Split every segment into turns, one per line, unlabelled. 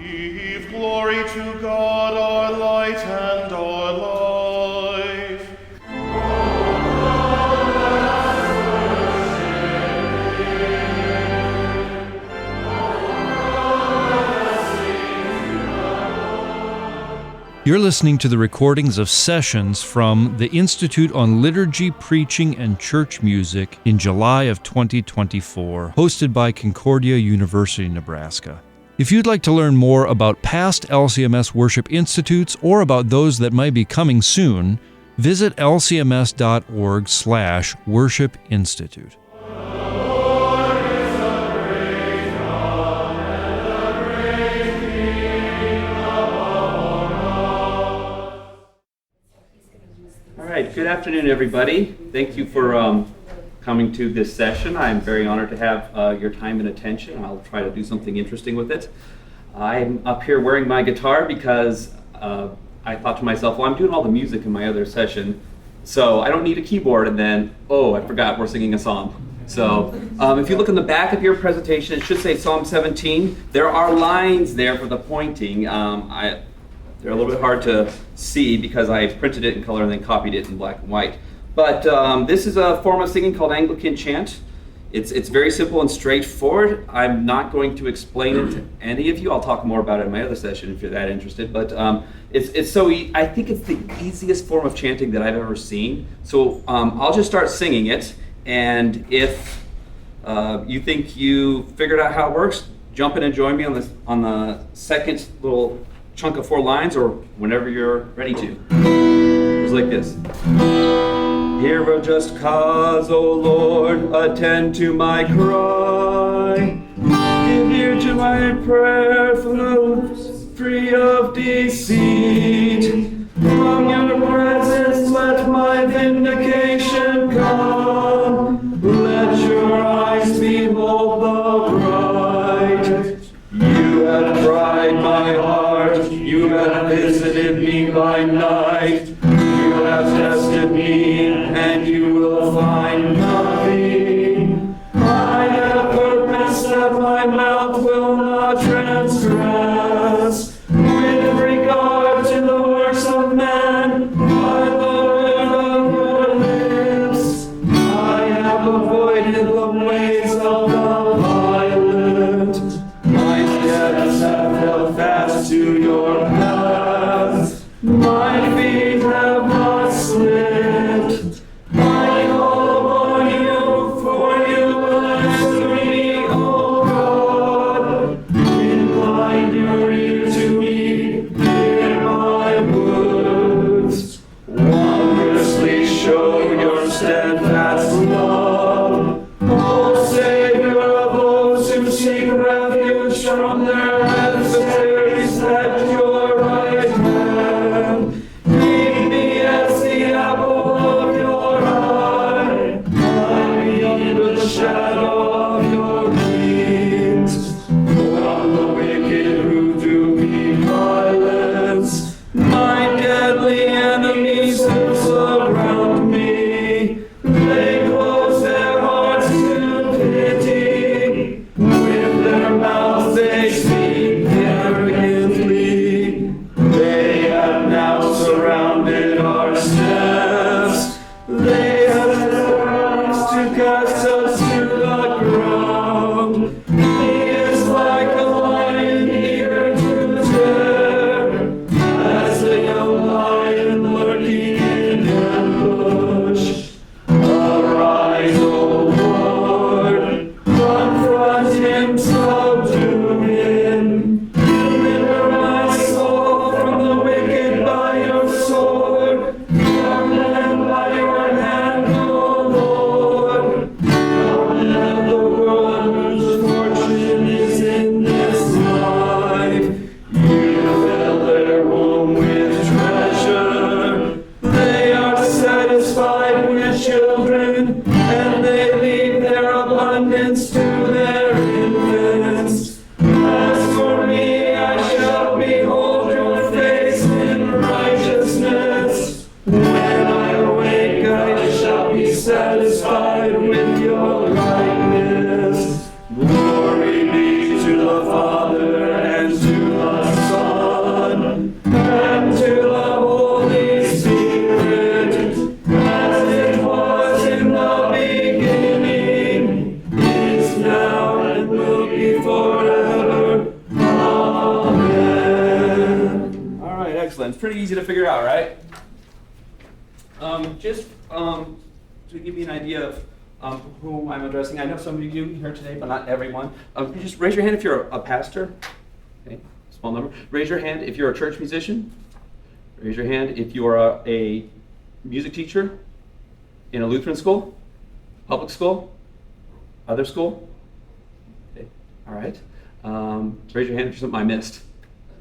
Give glory to God, our light and our life.
You're listening to the recordings of sessions from the Institute on Liturgy, Preaching, and Church Music in July of 2024, hosted by Concordia University, Nebraska. If you'd like to learn more about past LCMS Worship Institutes or about those that might be coming soon, visit lcms.org/Worship Institute.
Good afternoon, everybody. Thank you for coming to this session. I'm very honored to have your time and attention. I'll try to do something interesting with it. I'm up here wearing my guitar because I thought to myself, well, I'm doing all the music in my other session, so I don't need a keyboard, and then, oh, I forgot we're singing a psalm. So if you look in the back of your presentation, it should say Psalm 17. There are lines there for the pointing. They're a little bit hard to see because I printed it in color and then copied it in black and white. But this is a form of singing called Anglican chant. It's very simple and straightforward. I'm not going to explain it to any of you. I'll talk more about it in my other session if you're that interested. But it's so I think it's the easiest form of chanting that I've ever seen. So I'll just start singing it. And if you think you figured out how it works, jump in and join me on the second little chunk of 4 lines, or whenever you're ready to. It's like this. Hear a just cause, O Lord, attend to my cry. Give ear to my prayer, flows free of deceit. From your presence let my vindication come. Let your eyes behold the bright. You have tried my heart. You have visited me by night. You have tested me, and you will find nothing. I have purposed that my mouth will not transgress. With regard to the works of men, I learn of your lips. I have avoided the ways of the violent. My steps have held fast to your paths. My feet have not slipped. I call upon you, for you will answer me, O God. Incline your ear to me, hear my words. Wondrously show your steadfast love, O Savior of those who seek refuge from their adversaries at your right hand. Keep me as the apple of your eye. Hide me under the shadow of your wings. From the wicked who do me violence, my deadly enemies who surround me. They close their hearts to pity. With their mouths they speak arrogantly. Excellent. It's pretty easy to figure out, right? Just to give you an idea of who I'm addressing, I know some of you here today, but not everyone. Just raise your hand if you're a pastor. Okay, small number. Raise your hand if you're a church musician. Raise your hand if you are a music teacher in a Lutheran school, public school, other school. Okay, all right. Raise your hand if there's something I missed.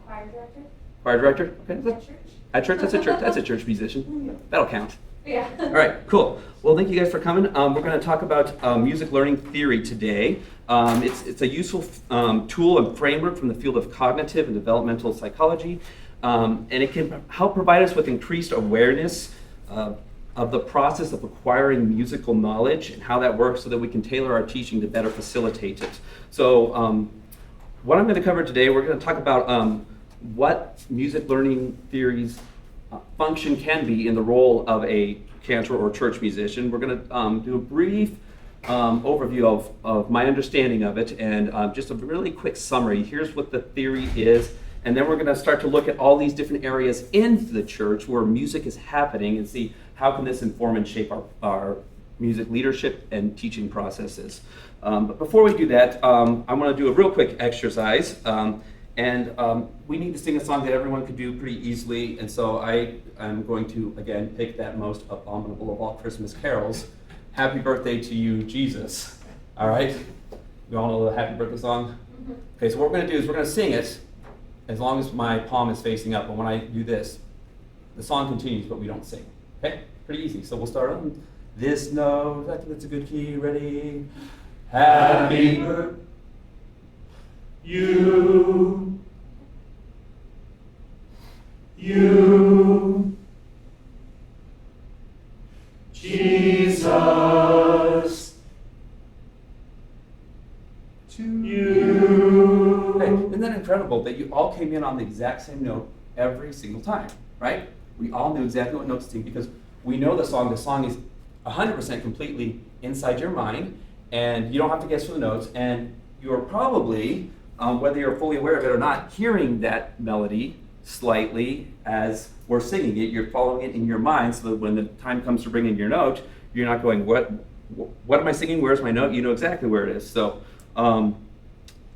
Choir director?
Choir director? Okay.
At church?
At church, that's a church. That's a church musician. That'll count.
Yeah.
All right, cool. Well, thank you guys for coming. We're going to talk about music learning theory today. It's a useful tool and framework from the field of cognitive and developmental psychology, and it can help provide us with increased awareness of the process of acquiring musical knowledge and how that works so that we can tailor our teaching to better facilitate it. So what I'm going to cover today, we're going to talk about what music learning theories function can be in the role of a cantor or church musician. We're going to do a brief overview of my understanding of it and just a really quick summary. Here's what the theory is, and then we're going to start to look at all these different areas in the church where music is happening and see how can this inform and shape our music leadership and teaching processes. But before we do that, I'm going to do a real quick exercise. And we need to sing a song that everyone could do pretty easily, and so I'm going to, again, pick that most abominable of all Christmas carols, Happy Birthday to You, Jesus. All right? You all know the Happy Birthday song? Mm-hmm. Okay, so what we're going to do is we're going to sing it as long as my palm is facing up, and when I do this, the song continues, but we don't sing. Okay? Pretty easy. So we'll start on this note. I think that's a good key. Ready? Happy Birthday. You, Jesus, to you. Hey, isn't that incredible that you all came in on the exact same note every single time, right? We all knew exactly what note to sing because we know the song. The song is 100% completely inside your mind, and you don't have to guess for the notes, and you're probably whether you're fully aware of it or not, hearing that melody slightly as we're singing it, you're following it in your mind so that when the time comes to bring in your note, you're not going, what am I singing? Where's my note? You know exactly where it is. So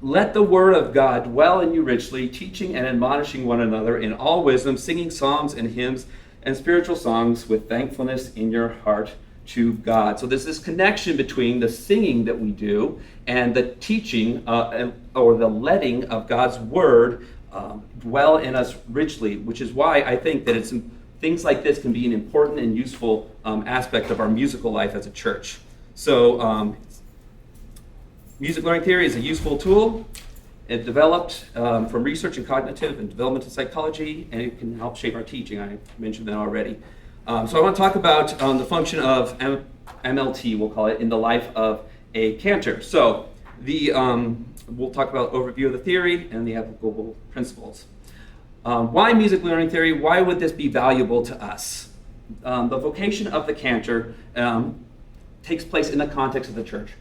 let the word of God dwell in you richly, teaching and admonishing one another in all wisdom, singing psalms and hymns and spiritual songs with thankfulness in your heart to God. So there's this connection between the singing that we do and the teaching or the letting of God's word dwell in us richly, which is why I think that things like this can be an important and useful aspect of our musical life as a church. So music learning theory is a useful tool. It developed from research in cognitive and developmental psychology, and it can help shape our teaching. I mentioned that already. So I want to talk about the function of MLT, we'll call it, in the life of a cantor. So we'll talk about overview of the theory and the applicable principles. Why music learning theory? Why would this be valuable to us? The vocation of the cantor takes place in the context of the church,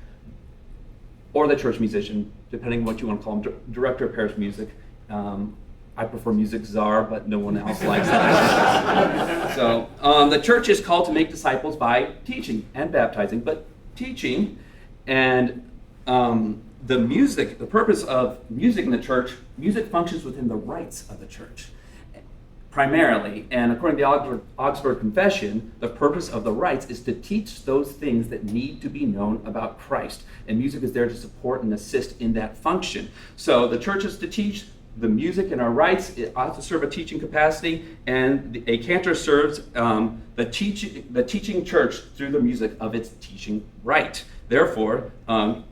or the church musician, depending on what you want to call him, Director of Parish music. I prefer music czar, but no one else likes that. So the church is called to make disciples by teaching and baptizing, but teaching and the purpose of music in the church, music functions within the rites of the church primarily. And according to the Augsburg Confession, the purpose of the rites is to teach those things that need to be known about Christ. And music is there to support and assist in that function. So the church is to teach. The music and our rites, it ought to serve a teaching capacity, and a cantor serves the teaching church through the music of its teaching rite. Therefore, our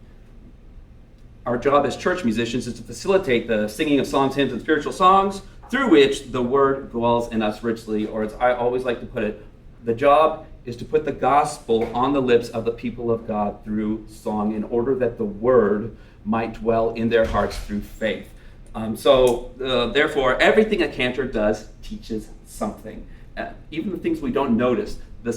job as church musicians is to facilitate the singing of psalms, hymns, and spiritual songs through which the word dwells in us richly, or as I always like to put it, the job is to put the gospel on the lips of the people of God through song in order that the word might dwell in their hearts through faith. Therefore, everything a cantor does teaches something. Even the things we don't notice. The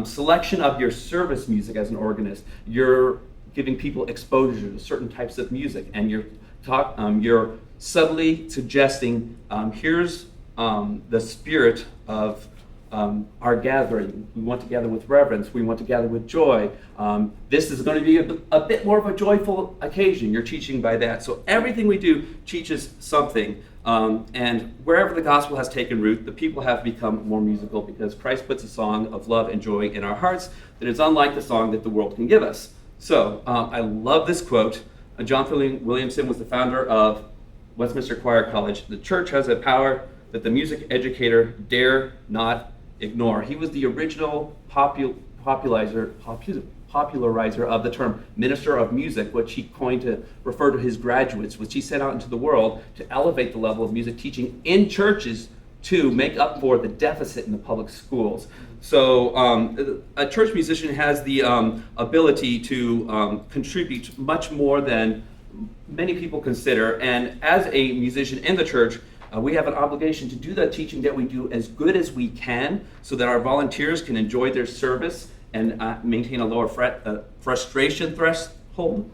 selection of your service music as an organist, you're giving people exposure to certain types of music, and you're subtly suggesting, here's the spirit of our gathering. We want to gather with reverence. We want to gather with joy. This is going to be a bit more of a joyful occasion. You're teaching by that. So everything we do teaches something. And wherever the gospel has taken root, the people have become more musical because Christ puts a song of love and joy in our hearts that is unlike the song that the world can give us. So I love this quote. Jonathan Williamson was the founder of Westminster Choir College. The church has a power that the music educator dare not ignore. He was the original popularizer of the term minister of music, which he coined to refer to his graduates, which he sent out into the world to elevate the level of music teaching in churches to make up for the deficit in the public schools. So a church musician has the ability to contribute much more than many people consider, and as a musician in the church, we have an obligation to do the teaching that we do as good as we can so that our volunteers can enjoy their service and maintain a lower frustration threshold.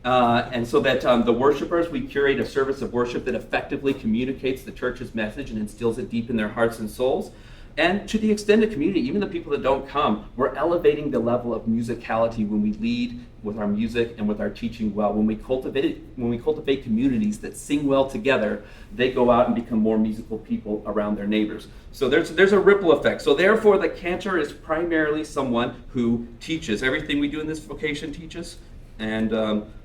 And so that the worshipers, we curate a service of worship that effectively communicates the church's message and instills it deep in their hearts and souls. And to the extended community, even the people that don't come, we're elevating the level of musicality when we lead with our music and with our teaching well. When we cultivate communities that sing well together, they go out and become more musical people around their neighbors. So there's a ripple effect. So therefore, the cantor is primarily someone who teaches. Everything we do in this vocation teaches. And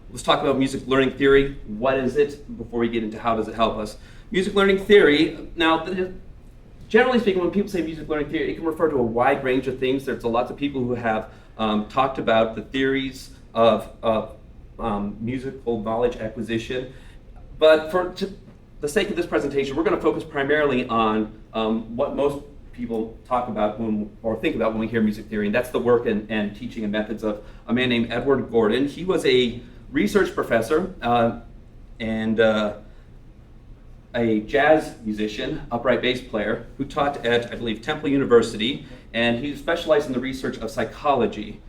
let's talk about music learning theory. What is it before we get into how does it help us? Music learning theory, now, generally speaking, when people say music learning theory, it can refer to a wide range of things. There's lots of people who have talked about the theories of musical knowledge acquisition. But for the sake of this presentation, we're going to focus primarily on what most people talk about or think about when we hear music theory, and that's the work and teaching and methods of a man named Edwin Gordon. He was a research professor and a jazz musician, upright bass player, who taught at, I believe, Temple University, and he specialized in the research of psychology.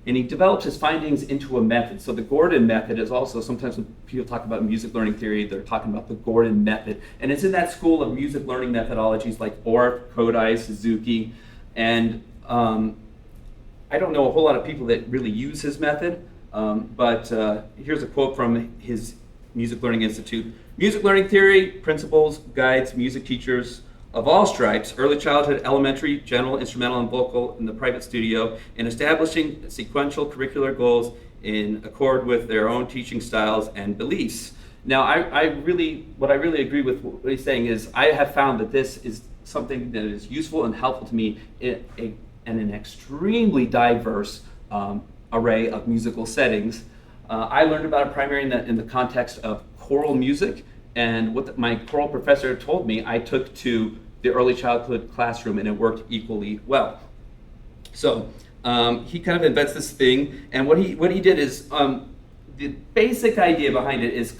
And he developed his findings into a method. So the Gordon method is also, sometimes when people talk about music learning theory, they're talking about the Gordon method. And it's in that school of music learning methodologies like Orff, Kodai, Suzuki. And I don't know a whole lot of people that really use his method, but here's a quote from his Music Learning Institute. Music learning theory principles guides music teachers of all stripes, early childhood, elementary, general, instrumental, and vocal in the private studio, in establishing sequential curricular goals in accord with their own teaching styles and beliefs. Now, what I really agree with what he's saying is I have found that this is something that is useful and helpful to me in an extremely diverse array of musical settings. I learned about it primarily in the context of choral music, and what my choral professor told me, I took to the early childhood classroom, and it worked equally well. So he kind of invents this thing, and what he did is the basic idea behind it is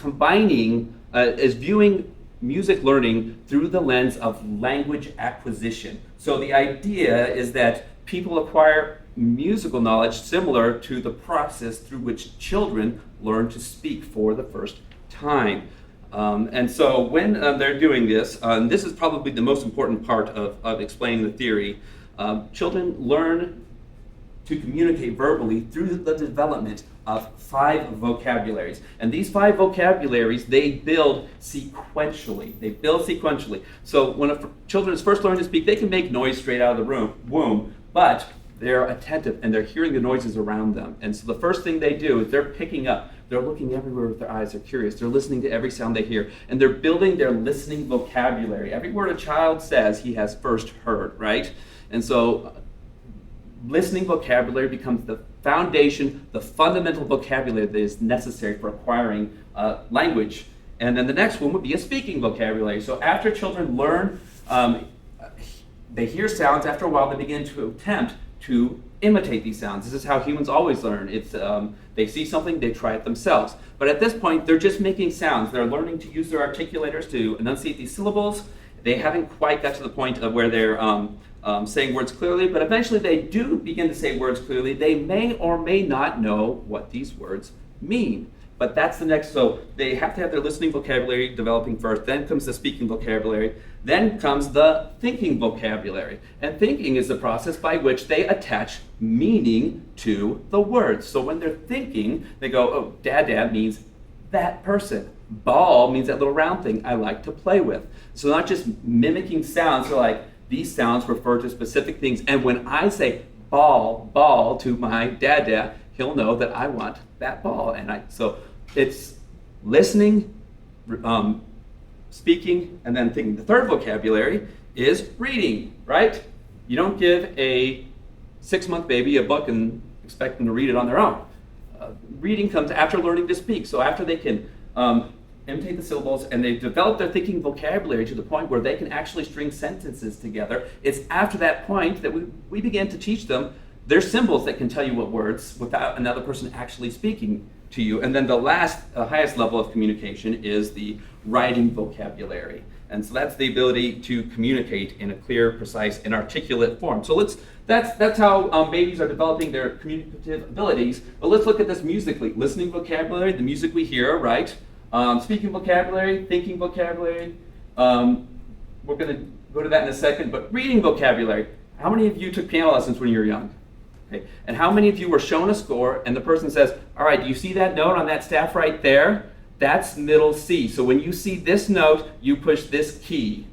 viewing music learning through the lens of language acquisition. So the idea is that people acquire musical knowledge similar to the process through which children learn to speak for the first time. And so when they're doing this, this is probably the most important part of explaining the theory. Children learn to communicate verbally through the development of 5 vocabularies. And these 5 vocabularies, they build sequentially. So when children is first learning to speak, they can make noise straight out of the womb, but they're attentive and they're hearing the noises around them. And so the first thing they do is they're picking up. They're looking everywhere with their eyes. They're curious. They're listening to every sound they hear. And they're building their listening vocabulary. Every word a child says, he has first heard, right? And so listening vocabulary becomes the foundation, the fundamental vocabulary that is necessary for acquiring language. And then the next one would be a speaking vocabulary. So after children learn, they hear sounds. After a while, they begin to attempt to imitate these sounds. This is how humans always learn. It's they see something, they try it themselves. But at this point, they're just making sounds. They're learning to use their articulators to enunciate these syllables. They haven't quite got to the point of where they're saying words clearly, but eventually they do begin to say words clearly. They may or may not know what these words mean. But that's the next, so they have to have their listening vocabulary developing first, then comes the speaking vocabulary, then comes the thinking vocabulary. And thinking is the process by which they attach meaning to the words. So when they're thinking, they go, oh, dad means that person. Ball means that little round thing I like to play with. So not just mimicking sounds, so like these sounds refer to specific things. And when I say ball to my dad, he'll know that I want that ball. And so it's listening, speaking, and then thinking. The third vocabulary is reading, right? You don't give a 6-month baby a book and expect them to read it on their own. Reading comes after learning to speak. So after they can imitate the syllables and they've developed their thinking vocabulary to the point where they can actually string sentences together, it's after that point that we begin to teach them there's symbols that can tell you what words without another person actually speaking to you. And then the last, highest level of communication is the writing vocabulary. And so that's the ability to communicate in a clear, precise, and articulate form. So that's how babies are developing their communicative abilities. But let's look at this musically. Listening vocabulary, the music we hear, right? Speaking vocabulary, thinking vocabulary. We're going to go to that in a second. But reading vocabulary. How many of you took piano lessons when you were young? Okay. And how many of you were shown a score and the person says, all right, do you see that note on that staff right there? That's middle C. So when you see this note, you push this key.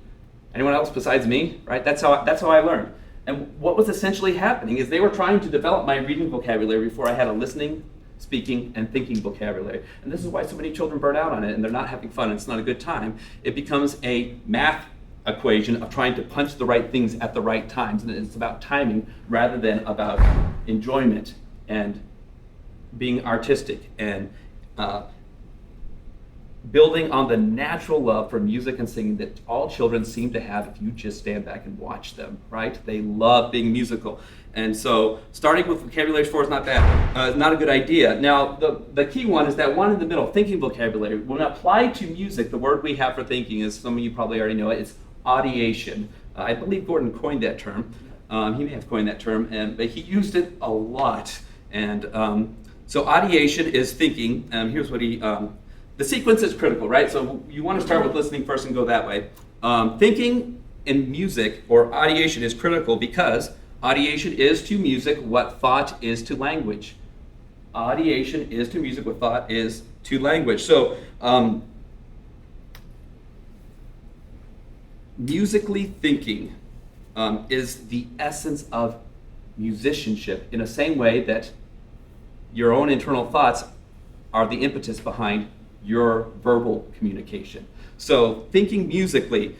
Anyone else besides me? Right? That's how I learned. And what was essentially happening is they were trying to develop my reading vocabulary before I had a listening, speaking, and thinking vocabulary. And this is why so many children burn out on it and they're not having fun. It's not a good time. It becomes a math equation of trying to punch the right things at the right times. And it's about timing rather than about enjoyment and being artistic and building on the natural love for music and singing that all children seem to have if you just stand back and watch them, right? They love being musical. And so starting with vocabulary 4 is not bad, not a good idea. Now, the key one is that one in the middle, thinking vocabulary. When applied to music, the word we have for thinking is, some of you probably already know it, it's audiation. I believe Gordon coined that term. He may have coined that term, but he used it a lot. And so audiation is thinking. Here's what he, the sequence is critical, right? So you want to start with listening first and go that way. Thinking in music or audiation is critical because audiation is to music what thought is to language. Audiation is to music what thought is to language. So musically thinking is the essence of musicianship in the same way that your own internal thoughts are the impetus behind your verbal communication. So thinking musically,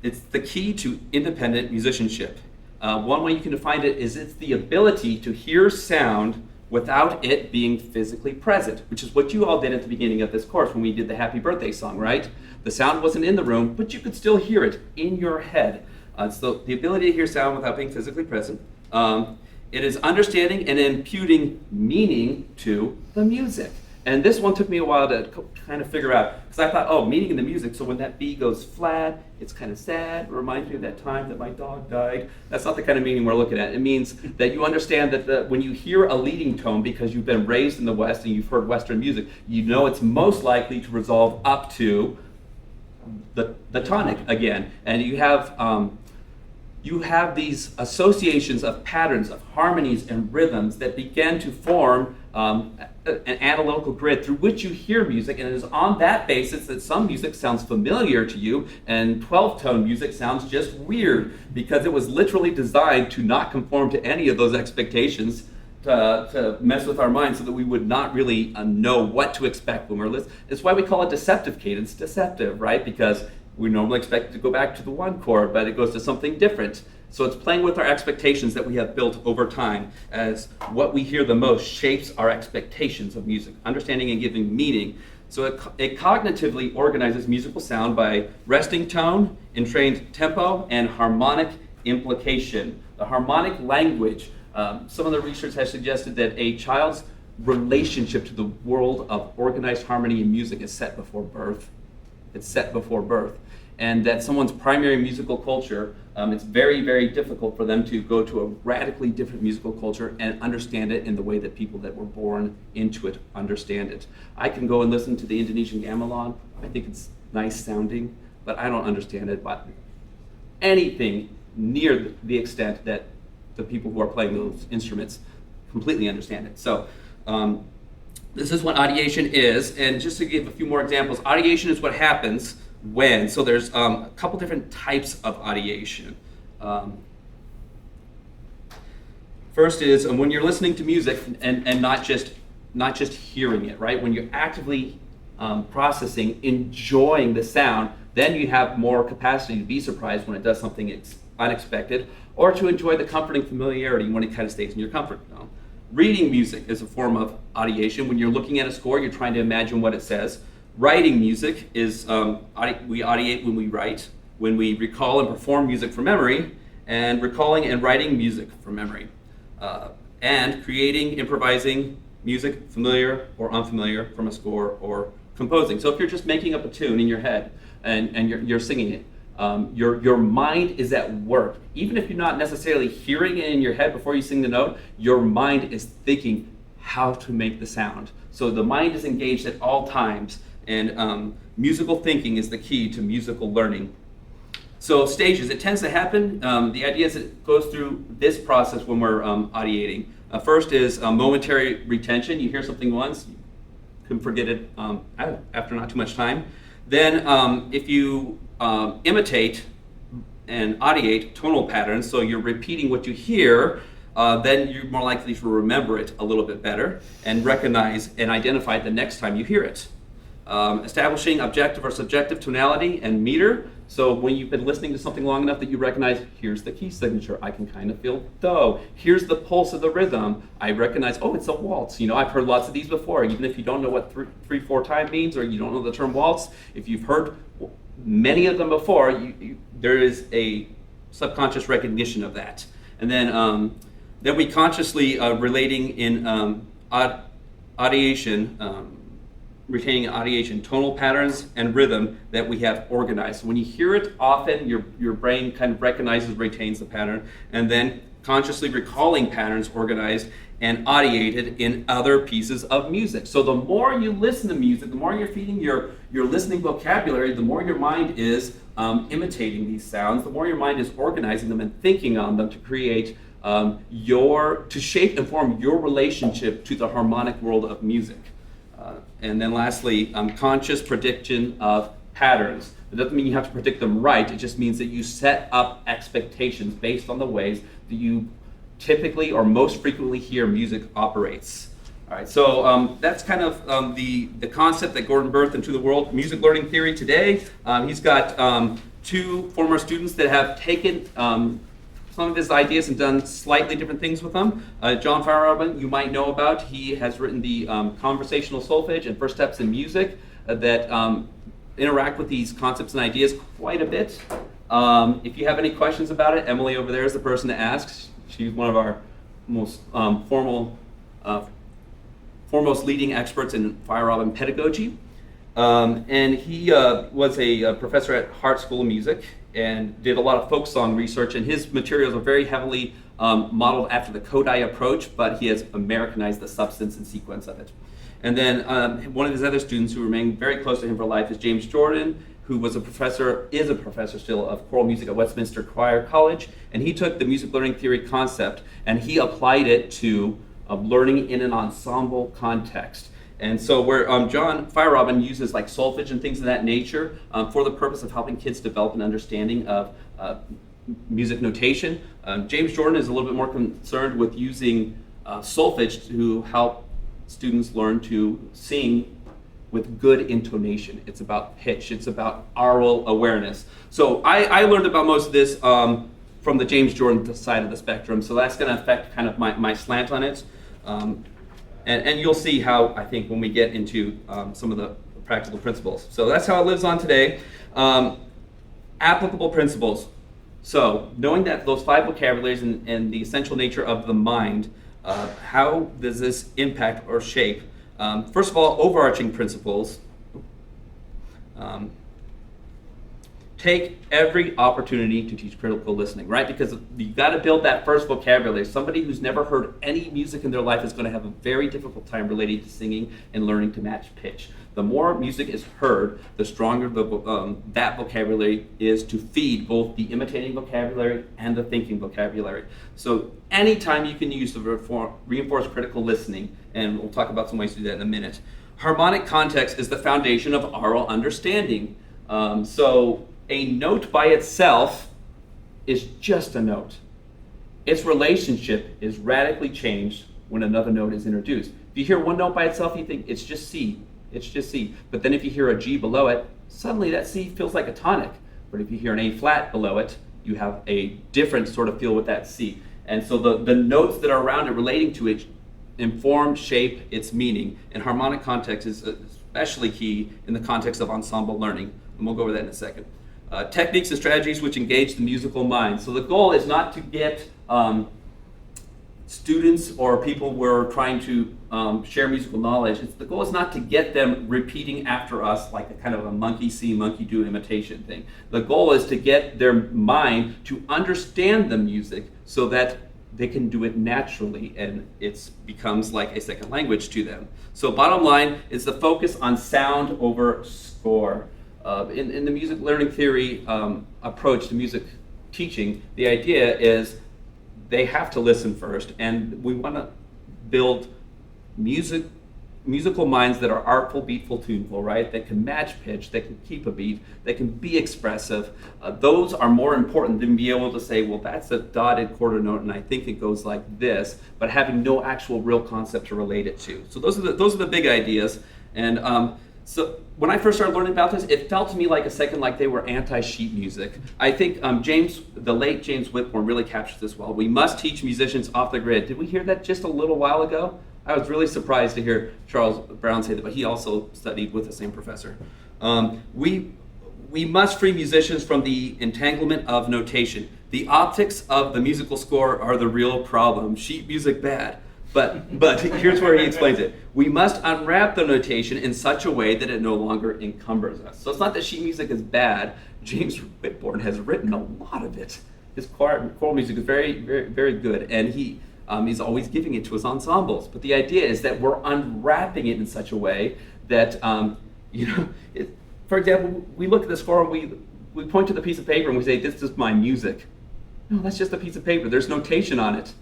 it's the key to independent musicianship. One way you can define it is it's the ability to hear sound without it being physically present, which is what you all did at the beginning of this course when we did the happy birthday song, right? The sound wasn't in the room, but you could still hear it in your head. So the ability to hear sound without being physically present. It is understanding and imputing meaning to the music. And this one took me a while to kind of figure out, because I thought, oh, meaning in the music, so when that B goes flat, it's kind of sad. It reminds me of that time that my dog died. That's not the kind of meaning we're looking at. It means that you understand that when you hear a leading tone, because you've been raised in the West and you've heard Western music, you know it's most likely to resolve up to the tonic again. And you have these associations of patterns, of harmonies and rhythms that begin to form an analytical grid through which you hear music, and it is on that basis that some music sounds familiar to you and 12-tone music sounds just weird because it was literally designed to not conform to any of those expectations, to mess with our minds so that we would not really know what to expect when we're listening. It's why we call it deceptive cadence deceptive, right? Because we normally expect it to go back to the one chord, but it goes to something different. So it's playing with our expectations that we have built over time, as what we hear the most shapes our expectations of music, understanding and giving meaning. So it cognitively organizes musical sound by resting tone, entrained tempo, and harmonic implication. The harmonic language, some of the research has suggested that a child's relationship to the world of organized harmony and music is set before birth. it's set before birth. And that someone's primary musical culture, it's very, very difficult for them to go to a radically different musical culture and understand it in the way that people that were born into it understand it. I can go and listen to the Indonesian gamelan. I think it's nice sounding, but I don't understand it by anything near the extent that the people who are playing those instruments completely understand it. So this is what ideation is, and just to give a few more examples, ideation is what happens when, so there's a couple different types of ideation. First is when you're listening to music and not just hearing it, right? When you're actively processing, enjoying the sound, then you have more capacity to be surprised when it does something unexpected, or to enjoy the comforting familiarity when it kind of stays in your comfort zone. Reading music is a form of ideation. When you're looking at a score, you're trying to imagine what it says. Writing music is, we ideate when we write, when we recall and perform music from memory, and recalling and writing music from memory. And creating, improvising music, familiar or unfamiliar, from a score, or composing. So if you're just making up a tune in your head and you're singing it, your mind is at work. Even if you're not necessarily hearing it in your head before you sing the note, your mind is thinking how to make the sound. So the mind is engaged at all times, and musical thinking is the key to musical learning. So stages, it tends to happen. The idea is it goes through this process when we're ideating. First is momentary retention. You hear something once, you can forget it after not too much time. Then if you imitate and ideate tonal patterns, so you're repeating what you hear, then you're more likely to remember it a little bit better and recognize and identify it the next time you hear it. Establishing objective or subjective tonality and meter. So when you've been listening to something long enough that you recognize, here's the key signature, I can kind of feel do. Here's the pulse of the rhythm, I recognize, oh, it's a waltz. You know, I've heard lots of these before, even if you don't know what 3/4 time means, or you don't know the term waltz. If you've heard many of them before, there is a subconscious recognition of that. And then we consciously relating in ideation, retaining ideation, tonal patterns and rhythm that we have organized. So when you hear it often, your brain kind of recognizes, retains the pattern, and then consciously recalling patterns organized and ideated in other pieces of music. So the more you listen to music, the more you're feeding your listening vocabulary, the more your mind is imitating these sounds, the more your mind is organizing them and thinking on them to create to shape and form your relationship to the harmonic world of music. And then lastly, conscious prediction of patterns. It doesn't mean you have to predict them right, it just means that you set up expectations based on the ways that you typically or most frequently hear music operates. All right, so that's kind of the concept that Gordon birthed into the world, music learning theory today. He's got two former students that have taken some of his ideas and done slightly different things with them. John Feyerabend, you might know about. He has written the Conversational Solfege and First Steps in Music that interact with these concepts and ideas quite a bit. If you have any questions about it, Emily over there is the person to ask. She's one of our most foremost leading experts in Feyerabend pedagogy. And he was a professor at Hart School of Music and did a lot of folk song research, and his materials are very heavily modeled after the Kodai approach, but he has Americanized the substance and sequence of it. And then one of his other students who remained very close to him for life is James Jordan, who is a professor still of choral music at Westminster Choir College, and he took the music learning theory concept and he applied it to learning in an ensemble context. And so where John Feyerabend uses like solfege and things of that nature for the purpose of helping kids develop an understanding of music notation, James Jordan is a little bit more concerned with using solfege to help students learn to sing with good intonation. It's about pitch, it's about aural awareness. So I learned about most of this from the James Jordan side of the spectrum, so that's going to affect kind of my slant on it. And you'll see how, I think, when we get into some of the practical principles. So that's how it lives on today. Applicable principles. So knowing that those 5 vocabularies and the essential nature of the mind, how does this impact or shape? First of all, overarching principles. take every opportunity to teach critical listening, right? Because you got to build that first vocabulary. Somebody who's never heard any music in their life is going to have a very difficult time relating to singing and learning to match pitch. The more music is heard, the stronger that vocabulary is to feed both the imitating vocabulary and the thinking vocabulary. So anytime you can use the reinforced critical listening, and we'll talk about some ways to do that in a minute. Harmonic context is the foundation of oral understanding. So a note by itself is just a note. Its relationship is radically changed when another note is introduced. If you hear one note by itself, you think it's just C. It's just C. But then if you hear a G below it, suddenly that C feels like a tonic. But if you hear an A flat below it, you have a different sort of feel with that C. And so the notes that are around it relating to it inform, shape its meaning. And harmonic context is especially key in the context of ensemble learning. And we'll go over that in a second. Techniques and strategies which engage the musical mind. So the goal is not to get students or people we're trying to share musical knowledge. The goal is not to get them repeating after us like a kind of a monkey see, monkey do imitation thing. The goal is to get their mind to understand the music so that they can do it naturally and it becomes like a second language to them. So bottom line is the focus on sound over score. In the music learning theory approach to music teaching, the idea is they have to listen first, and we want to build musical minds that are artful, beatful, tuneful, right? That can match pitch, that can keep a beat, that can be expressive. Those are more important than be able to say, well, that's a dotted quarter note, and I think it goes like this, but having no actual real concept to relate it to. So those are the big ideas, and so when I first started learning about this, it felt to me like a second like they were anti-sheet music. I think the late James Whitmore really captures this well. We must teach musicians off the grid. Did we hear that just a little while ago? I was really surprised to hear Charles Brown say that, but he also studied with the same professor. We must free musicians from the entanglement of notation. The optics of the musical score are the real problem. Sheet music bad. But here's where he explains it. We must unwrap the notation in such a way that it no longer encumbers us. So it's not that sheet music is bad. James Whitmore has written a lot of it. His choral music is very, very, very good, and he's always giving it to his ensembles. But the idea is that we're unwrapping it in such a way that, for example, we look at the score and we point to the piece of paper and we say, this is my music. No, that's just a piece of paper. There's notation on it.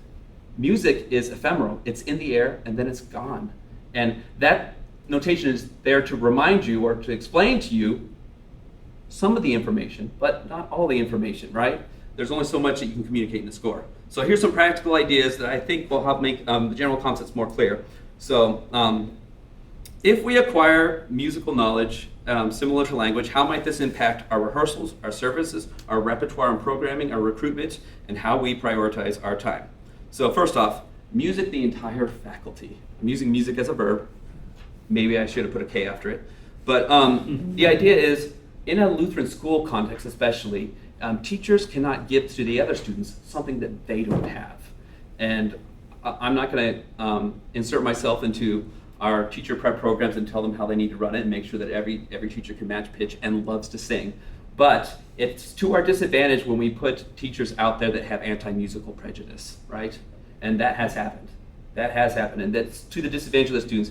Music is ephemeral. It's in the air and then it's gone. And that notation is there to remind you or to explain to you some of the information, but not all the information, right? There's only so much that you can communicate in the score. So here's some practical ideas that I think will help make the general concepts more clear. So if we acquire musical knowledge similar to language, how might this impact our rehearsals, our services, our repertoire and programming, our recruitment, and how we prioritize our time? So first off, music, the entire faculty. I'm using music as a verb. Maybe I should have put a K after it. But the idea is, in a Lutheran school context especially, teachers cannot give to the other students something that they don't have. And I'm not going to insert myself into our teacher prep programs and tell them how they need to run it and make sure that every teacher can match pitch and loves to sing. But it's to our disadvantage when we put teachers out there that have anti-musical prejudice, right? And that has happened. And that's to the disadvantage of the students.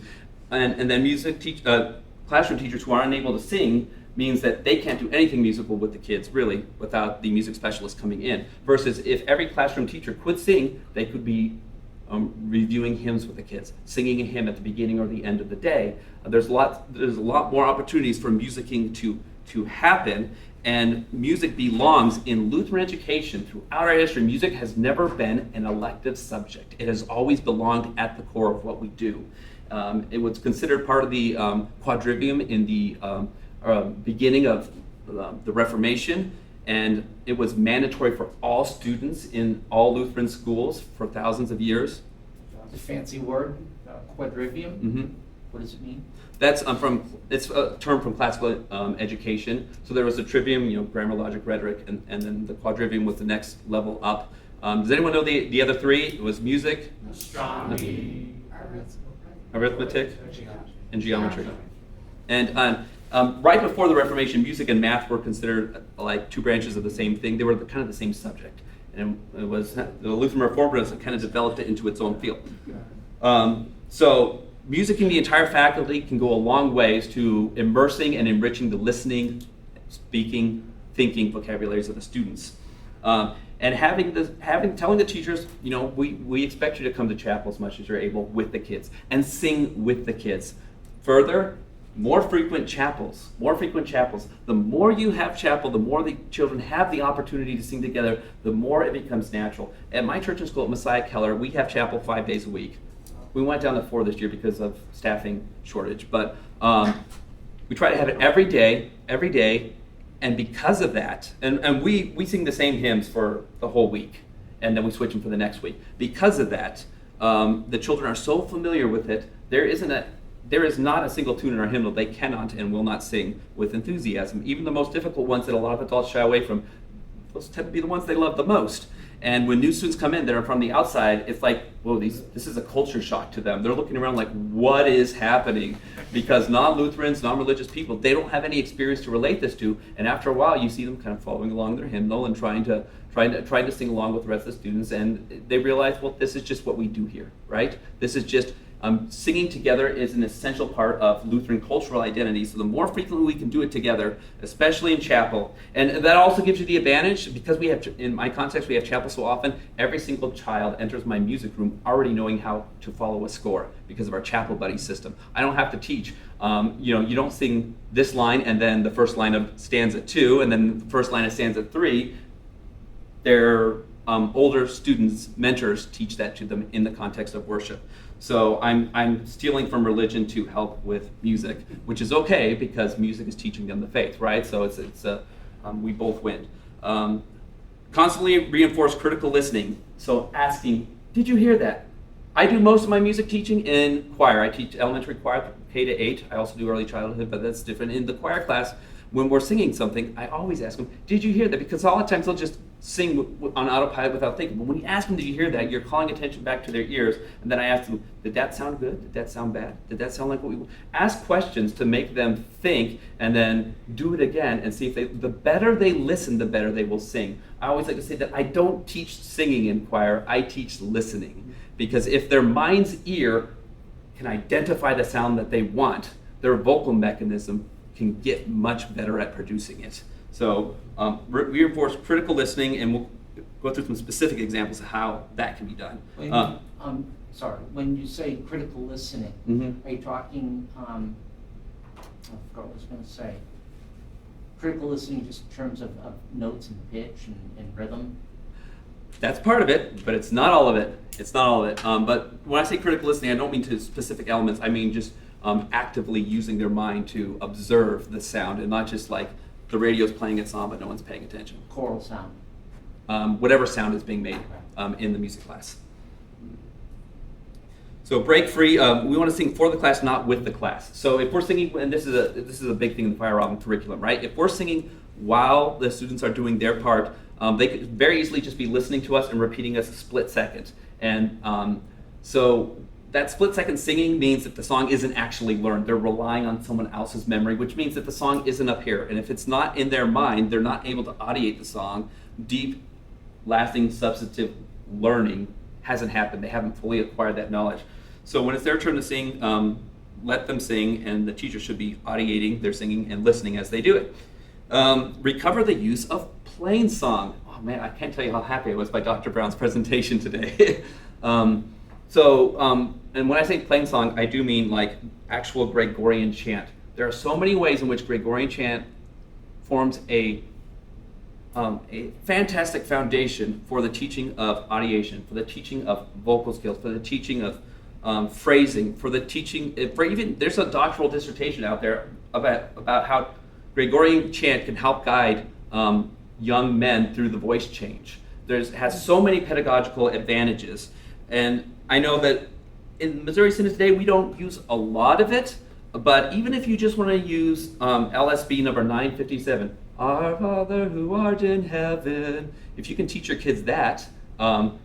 And then classroom teachers who are unable to sing means that they can't do anything musical with the kids, really, without the music specialist coming in. Versus if every classroom teacher could sing, they could be reviewing hymns with the kids, singing a hymn at the beginning or the end of the day. There's a lot more opportunities for musicking to happen. And music belongs in Lutheran education. Throughout our history, music has never been an elective subject. It has always belonged at the core of what we do. It was considered part of the quadrivium in the beginning of the Reformation, and it was mandatory for all students in all Lutheran schools for thousands of years.
A fancy word, quadrivium.
Mm-hmm.
What does it mean?
That's it's a term from classical education. So there was the trivium, grammar, logic, rhetoric, and then the quadrivium was the next level up. Does anyone know the other three? It was music,
astronomy,
arithmetic, and geometry. And Right before the Reformation, music and math were considered like two branches of the same thing. They were kind of the same subject. And it was the Lutheran Reformers that kind of developed it into its own field. So music in the entire faculty can go a long ways to immersing and enriching the listening, speaking, thinking vocabularies of the students. And telling the teachers, we expect you to come to chapel as much as you're able with the kids and sing with the kids. Further, more frequent chapels. The more you have chapel, the more the children have the opportunity to sing together, the more it becomes natural. At my church and school at Messiah Keller, we have chapel 5 days a week. We went down to 4 this year because of staffing shortage, but we try to have it every day, and because of that, and we sing the same hymns for the whole week, and then we switch them for the next week. Because of that, the children are so familiar with it, there is not a single tune in our hymnal they cannot and will not sing with enthusiasm. Even the most difficult ones that a lot of adults shy away from, those tend to be the ones they love the most. And when new students come in that are from the outside, it's like, whoa, this is a culture shock to them. They're looking around like, what is happening? Because non-Lutherans, non-religious people, they don't have any experience to relate this to. And after a while, you see them kind of following along their hymnal and trying to sing along with the rest of the students. And they realize, well, this is just what we do here, right? This is just singing together is an essential part of Lutheran cultural identity. So the more frequently we can do it together, especially in chapel, and that also gives you the advantage, because we have, in my context, we have chapel so often, every single child enters my music room already knowing how to follow a score because of our chapel buddy system. I don't have to teach. You don't sing this line and then the first line of stanza 2 and then the first line of stanza 3. Their older students, mentors, teach that to them in the context of worship. So I'm stealing from religion to help with music, which is okay because music is teaching them the faith, right? So we both win. Constantly reinforce critical listening. So asking, did you hear that? I do most of my music teaching in choir. I teach elementary choir, K to 8. I also do early childhood, but that's different. In the choir class, when we're singing something, I always ask them, did you hear that? Because a lot of times they'll just sing on autopilot without thinking. But when you ask them, did you hear that? You're calling attention back to their ears. And then I ask them, did that sound good? Did that sound bad? Did that sound like what we want? Ask questions to make them think and then do it again and see if the better they listen, the better they will sing. I always like to say that I don't teach singing in choir, I teach listening. Because if their mind's ear can identify the sound that they want, their vocal mechanism can get much better at producing it. So reinforce critical listening, and we'll go through some specific examples of how that can be done.
When you say critical listening,
Mm-hmm.
are you talking, I forgot what I was going to say. Critical listening just in terms of notes and pitch and rhythm?
That's part of it, but it's not all of it. But when I say critical listening, I don't mean to specific elements. I mean just actively using their mind to observe the sound and not just like the radio's playing its song but no one's paying attention.
Choral sound.
Whatever sound is being made in the music class. So break free. We want to sing for the class, not with the class. So if we're singing, and this is a big thing in the Fire Album curriculum, right? If we're singing while the students are doing their part, they could very easily just be listening to us and repeating us a split second. And so that split second singing means that the song isn't actually learned. They're relying on someone else's memory, which means that the song isn't up here. And if it's not in their mind, they're not able to audiate the song. Deep, lasting, substantive learning hasn't happened. They haven't fully acquired that knowledge. So when it's their turn to sing, let them sing, and the teacher should be audiating their singing and listening as they do it. Recover the use of plain song. Oh man, I can't tell you how happy I was by Dr. Brown's presentation today. And when I say plain song, I do mean like actual Gregorian chant. There are so many ways in which Gregorian chant forms a fantastic foundation for the teaching of audiation, for the teaching of vocal skills, for the teaching of phrasing, for the teaching, there's a doctoral dissertation out there about how Gregorian chant can help guide young men through the voice change. Has so many pedagogical advantages. And I know that in Missouri Synod today, we don't use a lot of it, but even if you just want to use LSB number 957, Our Father who art in heaven, if you can teach your kids that,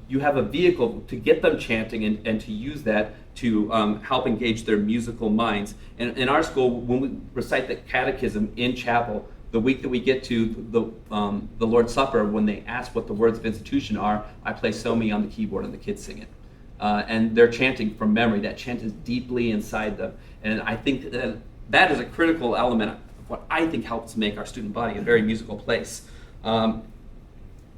you have a vehicle to get them chanting and to use that to help engage their musical minds. And in our school, when we recite the catechism in chapel, the week that we get to the Lord's Supper, when they ask what the words of institution are, I play So Me on the keyboard and the kids sing it. And they're chanting from memory. That chant is deeply inside them. And I think that is a critical element of what I think helps make our student body a very musical place.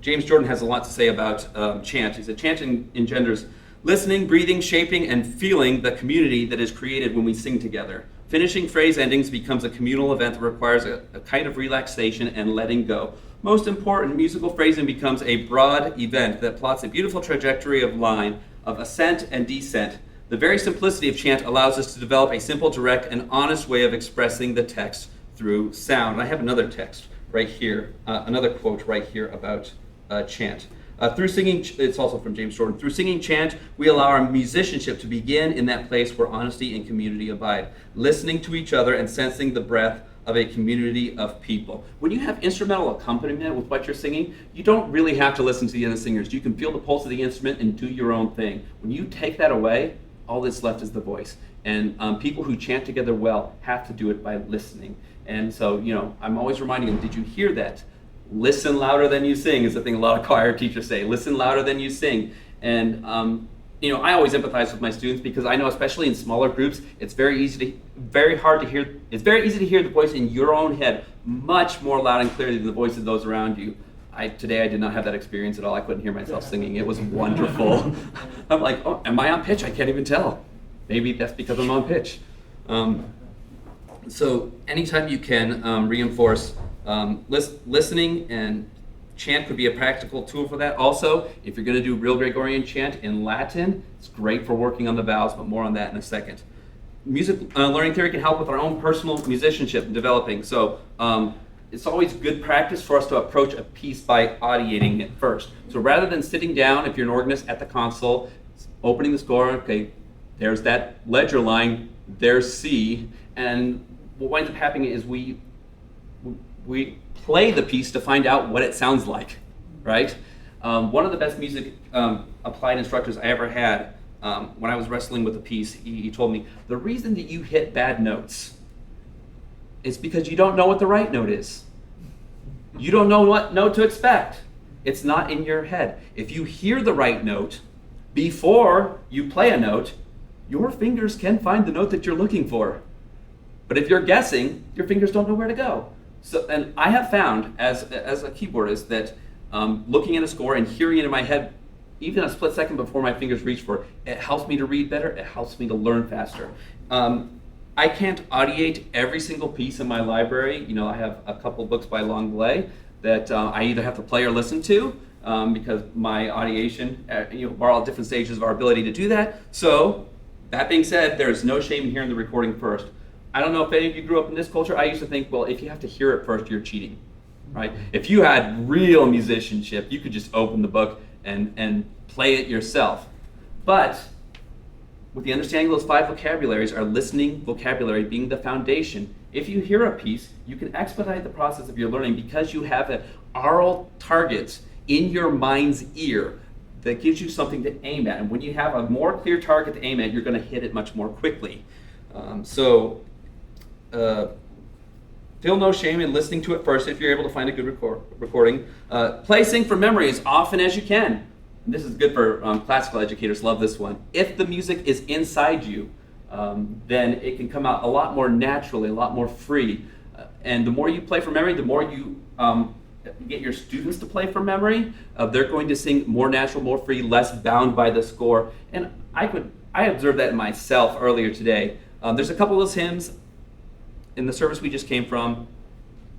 James Jordan has a lot to say about chant. He said, chant engenders listening, breathing, shaping, and feeling the community that is created when we sing together. Finishing phrase endings becomes a communal event that requires a kind of relaxation and letting go. Most important, musical phrasing becomes a broad event that plots a beautiful trajectory of line, of ascent and descent. The very simplicity of chant allows us to develop a simple, direct, and honest way of expressing the text through sound. And I have another text right here, another quote right here about chant. Through singing, it's also from James Jordan, through singing chant, we allow our musicianship to begin in that place where honesty and community abide, listening to each other and sensing the breath of a community of people. When you have instrumental accompaniment with what you're singing, you don't really have to listen to the other singers. You can feel the pulse of the instrument and do your own thing. When you take that away, all that's left is the voice. And people who chant together well have to do it by listening. And so, I'm always reminding them, did you hear that? Listen louder than you sing is the thing a lot of choir teachers say. Listen louder than you sing. And I always empathize with my students because I know, especially in smaller groups, it's very easy to hear the voice in your own head much more loud and clearly than the voice of those around you. Today I did not have that experience at all. I couldn't hear myself singing. It was wonderful. I'm like, oh, am I on pitch? I can't even tell. Maybe that's because I'm on pitch. So anytime you can reinforce listening, and chant could be a practical tool for that. Also, if you're going to do real Gregorian chant in Latin, it's great for working on the vowels, but more on that in a second. Music learning theory can help with our own personal musicianship and developing. So it's always good practice for us to approach a piece by audiating it first. So rather than sitting down, if you're an organist at the console, opening the score, okay, there's that ledger line, there's C, and what winds up happening is we play the piece to find out what it sounds like, right? One of the best music applied instructors I ever had, when I was wrestling with a piece, he told me, the reason that you hit bad notes is because you don't know what the right note is. You don't know what note to expect. It's not in your head. If you hear the right note before you play a note, your fingers can find the note that you're looking for. But if you're guessing, your fingers don't know where to go. So, and I have found as a keyboardist that looking at a score and hearing it in my head, even a split second before my fingers reach for it, it helps me to read better, it helps me to learn faster. I can't audiate every single piece in my library. I have a couple books by Longley that I either have to play or listen to because my audiation, we're all at different stages of our ability to do that. So, that being said, there's no shame in hearing the recording first. I don't know if any of you grew up in this culture. I used to think, well, if you have to hear it first, you're cheating, right? If you had real musicianship, you could just open the book and play it yourself. But with the understanding of those 5 vocabularies, our listening vocabulary being the foundation, if you hear a piece, you can expedite the process of your learning because you have an aural target in your mind's ear that gives you something to aim at. And when you have a more clear target to aim at, you're going to hit it much more quickly. Feel no shame in listening to it first if you're able to find a good recording. Play sing from memory as often as you can. And this is good for classical educators, love this one. If the music is inside you, then it can come out a lot more naturally, a lot more free. And the more you play from memory, the more you get your students to play from memory, they're going to sing more natural, more free, less bound by the score. And I observed that in myself earlier today. There's a couple of those hymns in the service we just came from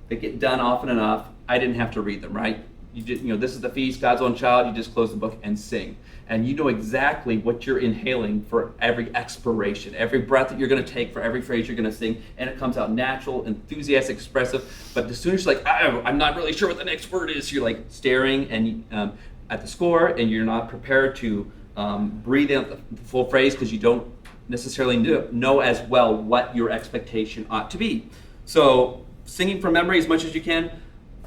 that get done often enough. I didn't have to read them, right? This is the feast, God's own child. You just close the book and sing. And you know exactly what you're inhaling for every expiration, every breath that you're going to take for every phrase you're going to sing. And it comes out natural, enthusiastic, expressive. But as soon as you're like, I'm not really sure what the next word is, you're like staring and at the score, and you're not prepared to breathe in the full phrase because you don't necessarily know as well what your expectation ought to be. So singing from memory as much as you can.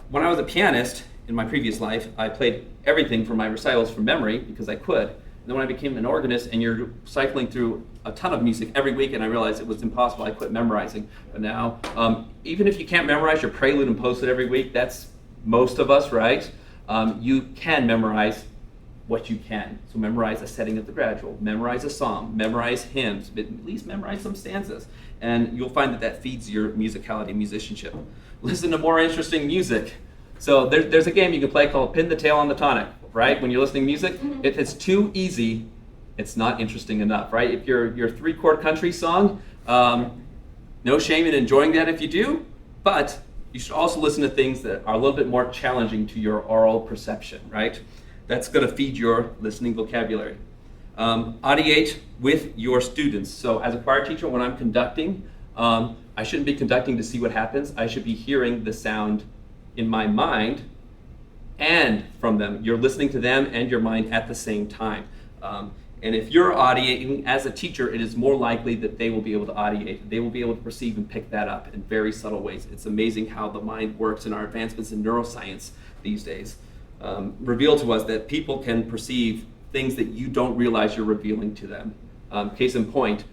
When I was a pianist in my previous life, I played everything for my recitals from memory because I could. And then when I became an organist and you're cycling through a ton of music every week, and I realized it was impossible, I quit memorizing. But now, even if you can't memorize your prelude and postlude every week, that's most of us, right? You can memorize what you can. So memorize a setting of the gradual, memorize a psalm, memorize hymns, but at least memorize some stanzas. And you'll find that that feeds your musicality, musicianship. Listen to more interesting music. So there's a game you can play called Pin the Tail on the Tonic, right? When you're listening to music, if it's too easy, it's not interesting enough, right? If your 3-chord country song, no shame in enjoying that if you do, but you should also listen to things that are a little bit more challenging to your oral perception, right? That's going to feed your listening vocabulary. Audiate with your students. So as a choir teacher, when I'm conducting, I shouldn't be conducting to see what happens. I should be hearing the sound in my mind and from them. You're listening to them and your mind at the same time. And if you're audiating as a teacher, it is more likely that they will be able to audiate. They will be able to perceive and pick that up in very subtle ways. It's amazing how the mind works, and our advancements in neuroscience these days reveal to us that people can perceive things that you don't realize you're revealing to them. Case in point,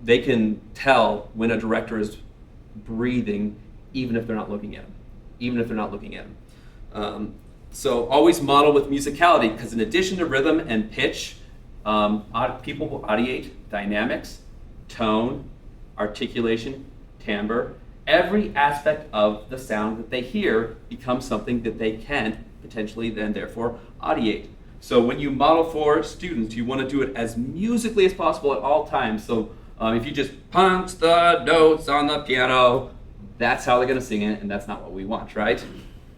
they can tell when a director is breathing even if they're not looking at him. So always model with musicality, because in addition to rhythm and pitch, people will audiate dynamics, tone, articulation, timbre. Every aspect of the sound that they hear becomes something that they can potentially then therefore audiate. So when you model for students, you want to do it as musically as possible at all times. So if you just punch the notes on the piano, that's how they're going to sing it, and that's not what we want, right?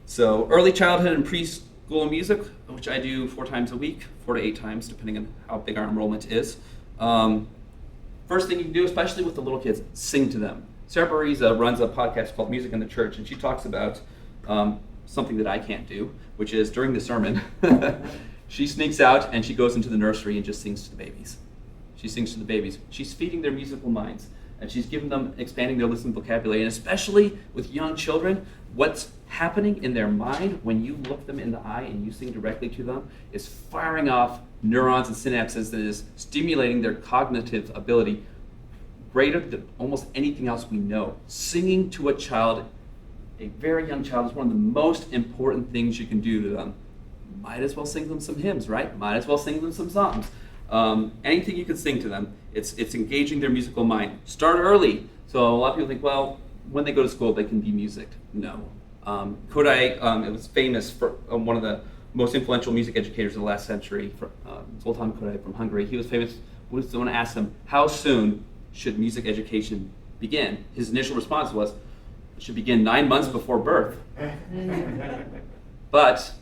So early childhood and preschool music, which I do 4 times a week, 4 to 8 times, depending on how big our enrollment is. First thing you can do, especially with the little kids, sing to them. Sarah Bareeza runs a podcast called Music in the Church, and she talks about something that I can't do, which is during the sermon, she sneaks out and she goes into the nursery and just sings to the babies. She sings to the babies. She's feeding their musical minds, and she's giving them, expanding their listening vocabulary, and especially with young children, what's happening in their mind when you look them in the eye and you sing directly to them is firing off neurons and synapses that is stimulating their cognitive ability greater than almost anything else we know. Singing to a child, a very young child, is one of the most important things you can do to them. Might as well sing them some hymns, right? Might as well sing them some psalms. Anything you can sing to them, it's engaging their musical mind. Start early. So a lot of people think, well, when they go to school, they can be music. No. Kodály, it was famous for one of the most influential music educators of the last century, Zoltán Kodály from Hungary. He was famous when someone asked him, how soon should music education begin? His initial response was, it should begin 9 months before birth. But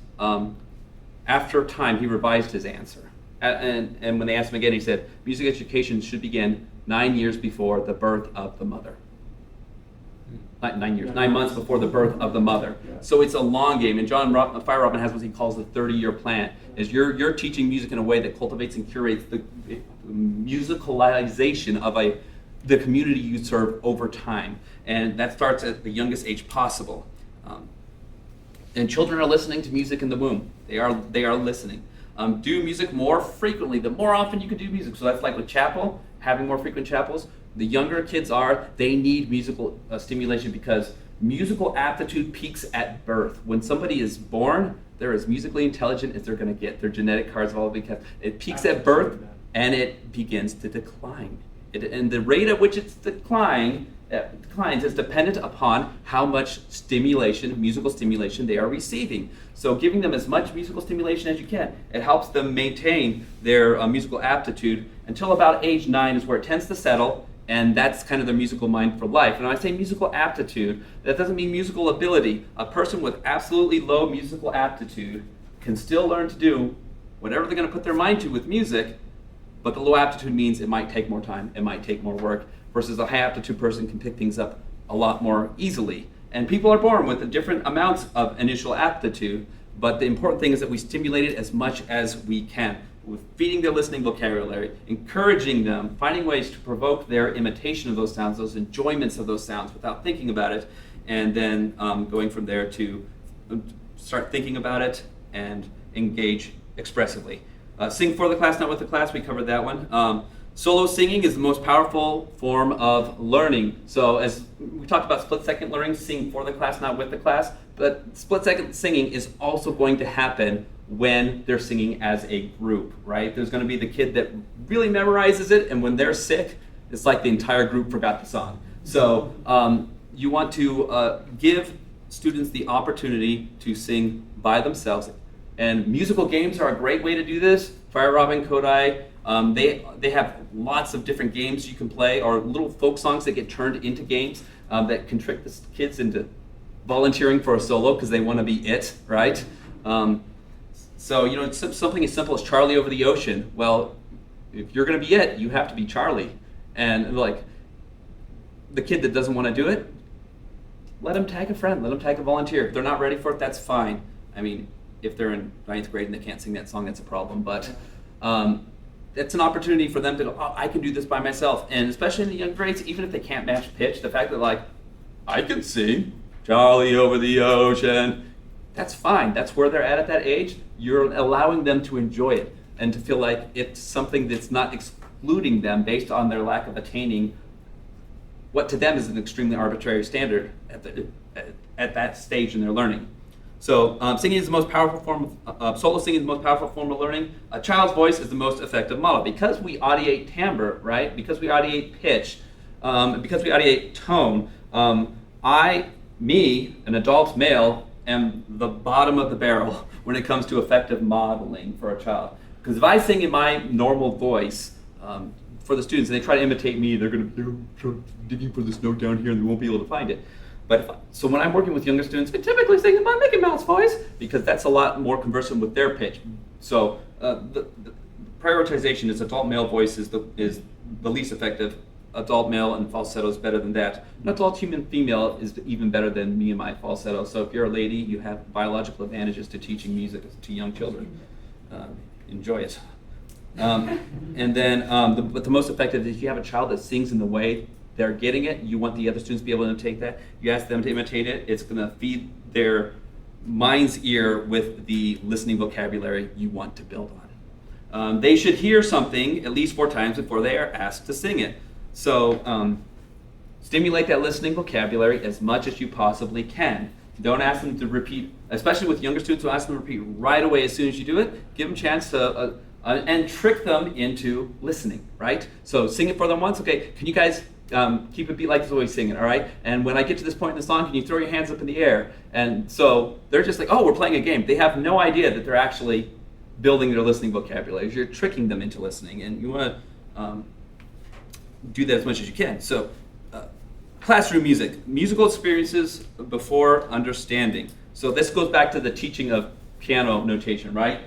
after time, he revised his answer. And when they asked him again, he said, music education should begin 9 years before the birth of the mother. 9 months before the birth of the mother. So it's a long game. And John Fire has what he calls the 30-year plan. Is you're teaching music in a way that cultivates and curates the musicalization of the community you serve over time. And that starts at the youngest age possible. And children are listening to music in the womb. They are listening. Do music more frequently. The more often you can do music. So that's like with chapel, having more frequent chapels. The younger kids they need musical stimulation because musical aptitude peaks at birth. When somebody is born, they're as musically intelligent as they're going to get. Their genetic cards have all been kept. It peaks at birth and it begins to decline. And the rate at which it's declines is dependent upon how much stimulation, musical stimulation, they are receiving. So giving them as much musical stimulation as you can, it helps them maintain their musical aptitude until about age 9 is where it tends to settle, and that's kind of their musical mind for life. And when I say musical aptitude, that doesn't mean musical ability. A person with absolutely low musical aptitude can still learn to do whatever they're going to put their mind to with music, but the low aptitude means it might take more time, it might take more work, versus a high aptitude person can pick things up a lot more easily. And people are born with different amounts of initial aptitude, but the important thing is that we stimulate it as much as we can, with feeding their listening vocabulary, encouraging them, finding ways to provoke their imitation of those sounds, those enjoyments of those sounds without thinking about it, and then going from there to start thinking about it and engage expressively. Sing for the class, not with the class, we covered that one. Solo singing is the most powerful form of learning. So as we talked about split-second learning, sing for the class, not with the class, but split-second singing is also going to happen when they're singing as a group, right? There's going to be the kid that really memorizes it, and when they're sick, it's like the entire group forgot the song. So you want to give students the opportunity to sing by themselves. And musical games are a great way to do this. Fire Robin Kodai, they have lots of different games you can play, or little folk songs that get turned into games that can trick the kids into volunteering for a solo because they want to be it, right? So, it's something as simple as Charlie Over the Ocean. Well, if you're going to be it, you have to be Charlie. And like the kid that doesn't want to do it, let them tag a friend, let them tag a volunteer. If they're not ready for it, that's fine. I mean, if they're in 9th grade and they can't sing that song, that's a problem. But it's an opportunity for them to go, oh, I can do this by myself. And especially in the young grades, even if they can't match pitch, the fact that like, I can sing Charlie Over the Ocean, that's fine. That's where they're at that age. You're allowing them to enjoy it and to feel like it's something that's not excluding them based on their lack of attaining what to them is an extremely arbitrary standard at that stage in their learning. So singing is the most powerful form of, solo singing is the most powerful form of learning. A child's voice is the most effective model. Because we audiate timbre, right? Because we audiate pitch, because we audiate tone, me, an adult male, am the bottom of the barrel when it comes to effective modeling for a child. Because if I sing in my normal voice for the students and they try to imitate me, they're digging for this note down here and they won't be able to find it. So when I'm working with younger students, I typically sing in my Mickey Mouse voice because that's a lot more conversant with their pitch. So the prioritization is adult male voice is the least effective. Adult male and falsetto is better than that. An adult human female is even better than me and my falsetto. So if you're a lady, you have biological advantages to teaching music to young children. Enjoy it. And then, but the most effective is if you have a child that sings in the way they're getting it, you want the other students to be able to imitate that. You ask them to imitate it, it's going to feed their mind's ear with the listening vocabulary you want to build on. They should hear something at least 4 times before they are asked to sing it. So stimulate that listening vocabulary as much as you possibly can. Don't ask them to repeat, especially with younger students, don't ask them to repeat right away as soon as you do it. Give them a chance to, and trick them into listening, right? So sing it for them once. Okay, can you guys keep a beat like this while we sing it, all right? And when I get to this point in the song, can you throw your hands up in the air? And so they're just like, oh, we're playing a game. They have no idea that they're actually building their listening vocabulary. You're tricking them into listening, and you want to do that as much as you can. So classroom music, musical experiences before understanding. So this goes back to the teaching of piano notation, right?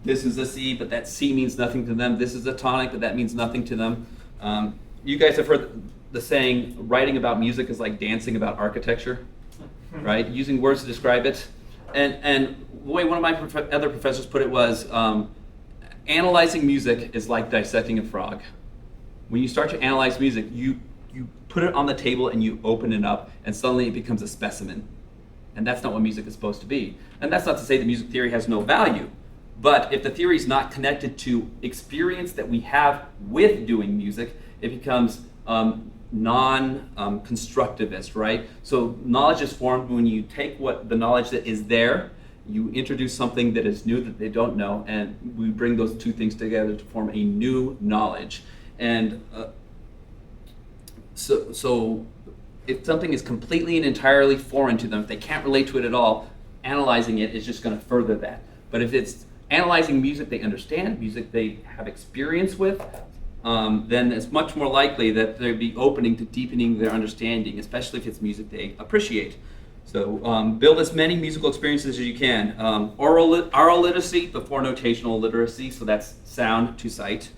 This is a C, but that C means nothing to them. This is a tonic, but that means nothing to them. You guys have heard the saying, writing about music is like dancing about architecture, right? Using words to describe it. And the way one of my other professors put it was, analyzing music is like dissecting a frog. When you start to analyze music, you put it on the table and you open it up, and suddenly it becomes a specimen. And that's not what music is supposed to be. And that's not to say that music theory has no value. But if the theory is not connected to experience that we have with doing music, it becomes non-constructivist, right? So knowledge is formed when you take what the knowledge that is there, you introduce something that is new that they don't know, and we bring those two things together to form a new knowledge. And so if something is completely and entirely foreign to them, if they can't relate to it at all, analyzing it is just going to further that. But if it's analyzing music they understand, music they have experience with, then it's much more likely that they'll be opening to deepening their understanding, especially if it's music they appreciate. So build as many musical experiences as you can. Oral literacy before notational literacy, so that's sound to sight.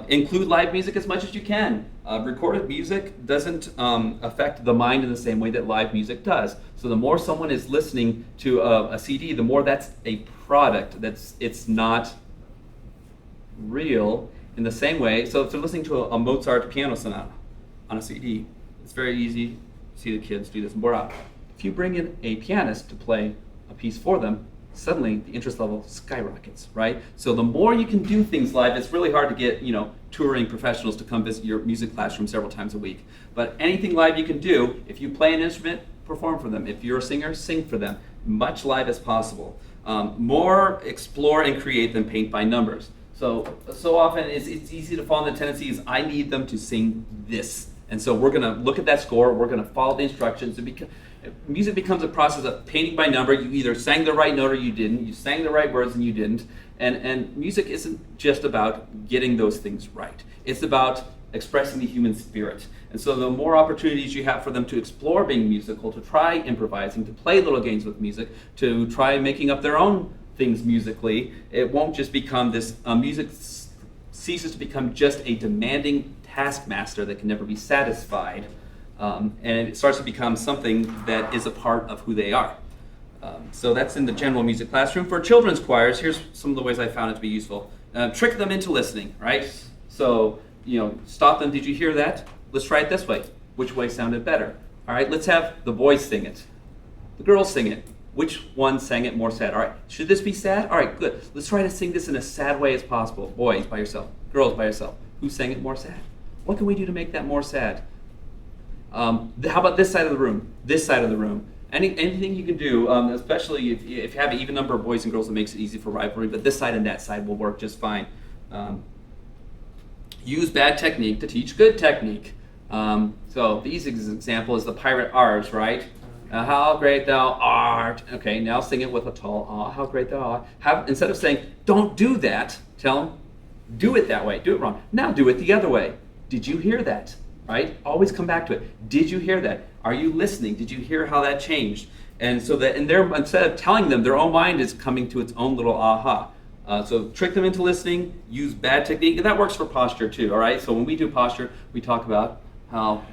Include live music as much as you can. Recorded music doesn't affect the mind in the same way that live music does. So the more someone is listening to a CD, the more that's a product. It's not real in the same way. So if they're listening to a Mozart piano sonata on a CD, it's very easy to see the kids do this more often. If you bring in a pianist to play a piece for them, suddenly the interest level skyrockets, right? So the more you can do things live, it's really hard to get, touring professionals to come visit your music classroom several times a week. But anything live you can do, if you play an instrument, perform for them. If you're a singer, sing for them. Much live as possible. More explore and create than paint by numbers. So often it's easy to fall into tendencies, I need them to sing this. And so we're going to look at that score, we're going to follow the instructions. Music becomes a process of painting by number. You either sang the right note or you didn't. You sang the right words and you didn't. And music isn't just about getting those things right. It's about expressing the human spirit. And so the more opportunities you have for them to explore being musical, to try improvising, to play little games with music, to try making up their own things musically, it won't just become this, music ceases to become just a demanding taskmaster that can never be satisfied. And it starts to become something that is a part of who they are. So that's in the general music classroom. For children's choirs, here's some of the ways I found it to be useful. Trick them into listening, right? So, stop them. Did you hear that? Let's try it this way. Which way sounded better? All right, let's have the boys sing it. The girls sing it. Which one sang it more sad? All right, should this be sad? All right, good. Let's try to sing this in a sad way as possible. Boys by yourself, girls by yourself. Who sang it more sad? What can we do to make that more sad? How about this side of the room? This side of the room. Anything you can do, especially if you have an even number of boys and girls, it makes it easy for rivalry, but this side and that side will work just fine. Use bad technique to teach good technique. So the easiest example is the pirate R's, right? How great thou art. Okay, now sing it with a tall ah, how great thou art. Instead of saying, don't do that, tell them, do it that way, do it wrong. Now do it the other way. Did you hear that? Right? Always come back to it. Did you hear that? Are you listening? Did you hear how that changed? And so that instead of telling them, their own mind is coming to its own little aha. So trick them into listening, use bad technique, and that works for posture too, all right? So when we do posture, we talk about how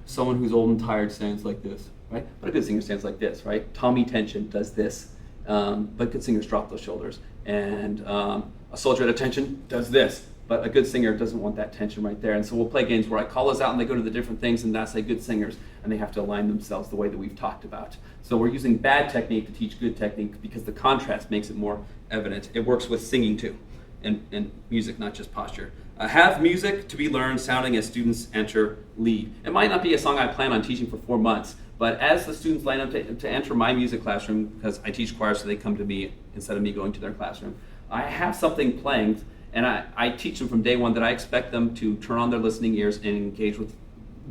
someone who's old and tired stands like this, right? But a good singer stands like this, right? Tummy tension does this, but good singers drop those shoulders. And a soldier at attention does this. But a good singer doesn't want that tension right there. And so we'll play games where I call those out and they go to the different things, and that's like good singers, and they have to align themselves the way that we've talked about. So we're using bad technique to teach good technique because the contrast makes it more evident. It works with singing too, and music, not just posture. Have music to be learned sounding as students enter lead. It might not be a song I plan on teaching for 4 months, but as the students line up to enter my music classroom, because I teach choir so they come to me instead of me going to their classroom, I have something playing. And I teach them from day one that I expect them to turn on their listening ears and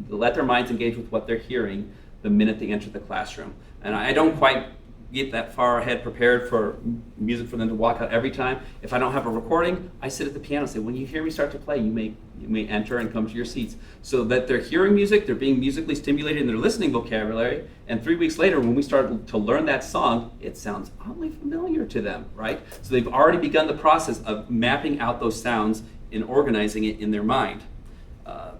let their minds engage with what they're hearing the minute they enter the classroom. And I don't quite get that far ahead prepared for music for them to walk out every time. If I don't have a recording, I sit at the piano and say, when you hear me start to play, you may enter and come to your seats. So that they're hearing music, they're being musically stimulated in their listening vocabulary, and 3 weeks later, when we start to learn that song, it sounds oddly familiar to them, right? So they've already begun the process of mapping out those sounds and organizing it in their mind.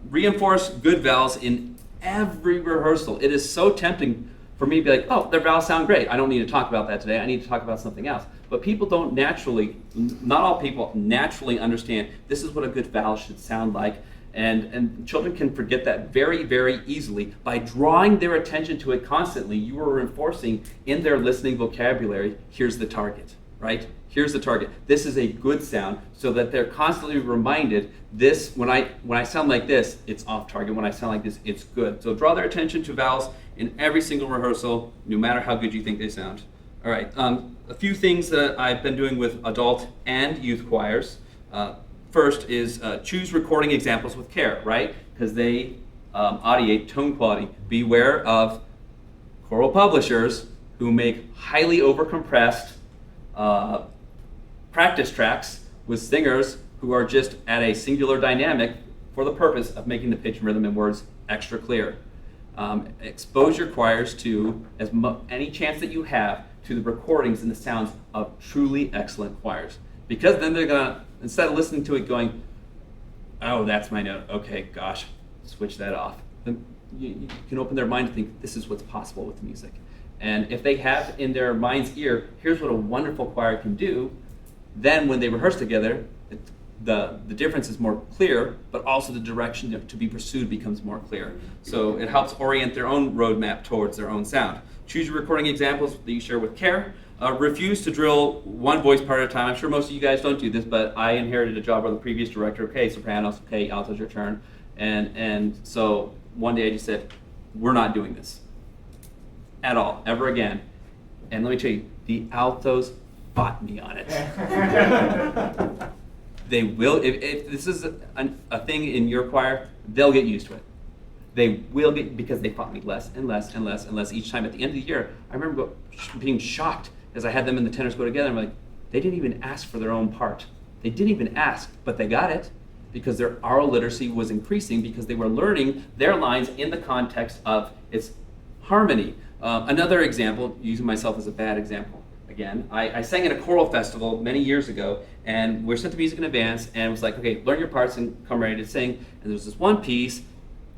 Reinforce good vowels in every rehearsal. It is so tempting for me to be like, oh, their vowels sound great. I don't need to talk about that today. I need to talk about something else. But people don't not all people naturally understand this is what a good vowel should sound like. And children can forget that very, very easily. By drawing their attention to it constantly, you are reinforcing in their listening vocabulary, here's the target, right? Here's the target. This is a good sound, so that they're constantly reminded this, when I sound like this, it's off target. When I sound like this, it's good. So draw their attention to vowels in every single rehearsal, no matter how good you think they sound. All right, a few things that I've been doing with adult and youth choirs. First is choose recording examples with care, right? Because they audiate tone quality. Beware of choral publishers who make highly overcompressed practice tracks with singers who are just at a singular dynamic for the purpose of making the pitch and rhythm and words extra clear. Expose your choirs to any chance that you have to the recordings and the sounds of truly excellent choirs. Because then they're gonna, instead of listening to it going, oh, that's my note, okay, gosh, switch that off. Then you can open their mind to think, this is what's possible with music. And if they have in their mind's ear, here's what a wonderful choir can do, then when they rehearse together, the difference is more clear, but also the direction to be pursued becomes more clear. So it helps orient their own roadmap towards their own sound. choose your recording examples that you share with care. Refuse to drill one voice part at a time. I'm sure most of you guys don't do this, but I inherited a job where the previous director, okay, sopranos, okay, altos, your turn. And so one day I just said, we're not doing this at all, ever again. And let me tell you, the altos fought me on it. They will, if this is a thing in your choir, they'll get used to it. They will get, because they fought me less and less and less and less each time. At the end of the year, I remember being shocked as I had them and the tenors go together. I'm like, they didn't even ask for their own part. They didn't even ask, but they got it because their oral literacy was increasing because they were learning their lines in the context of its harmony. Another example, using myself as a bad example again, I sang at a choral festival many years ago, and we're sent to music in advance, and it was like, okay, learn your parts and come ready to sing. And there's this one piece,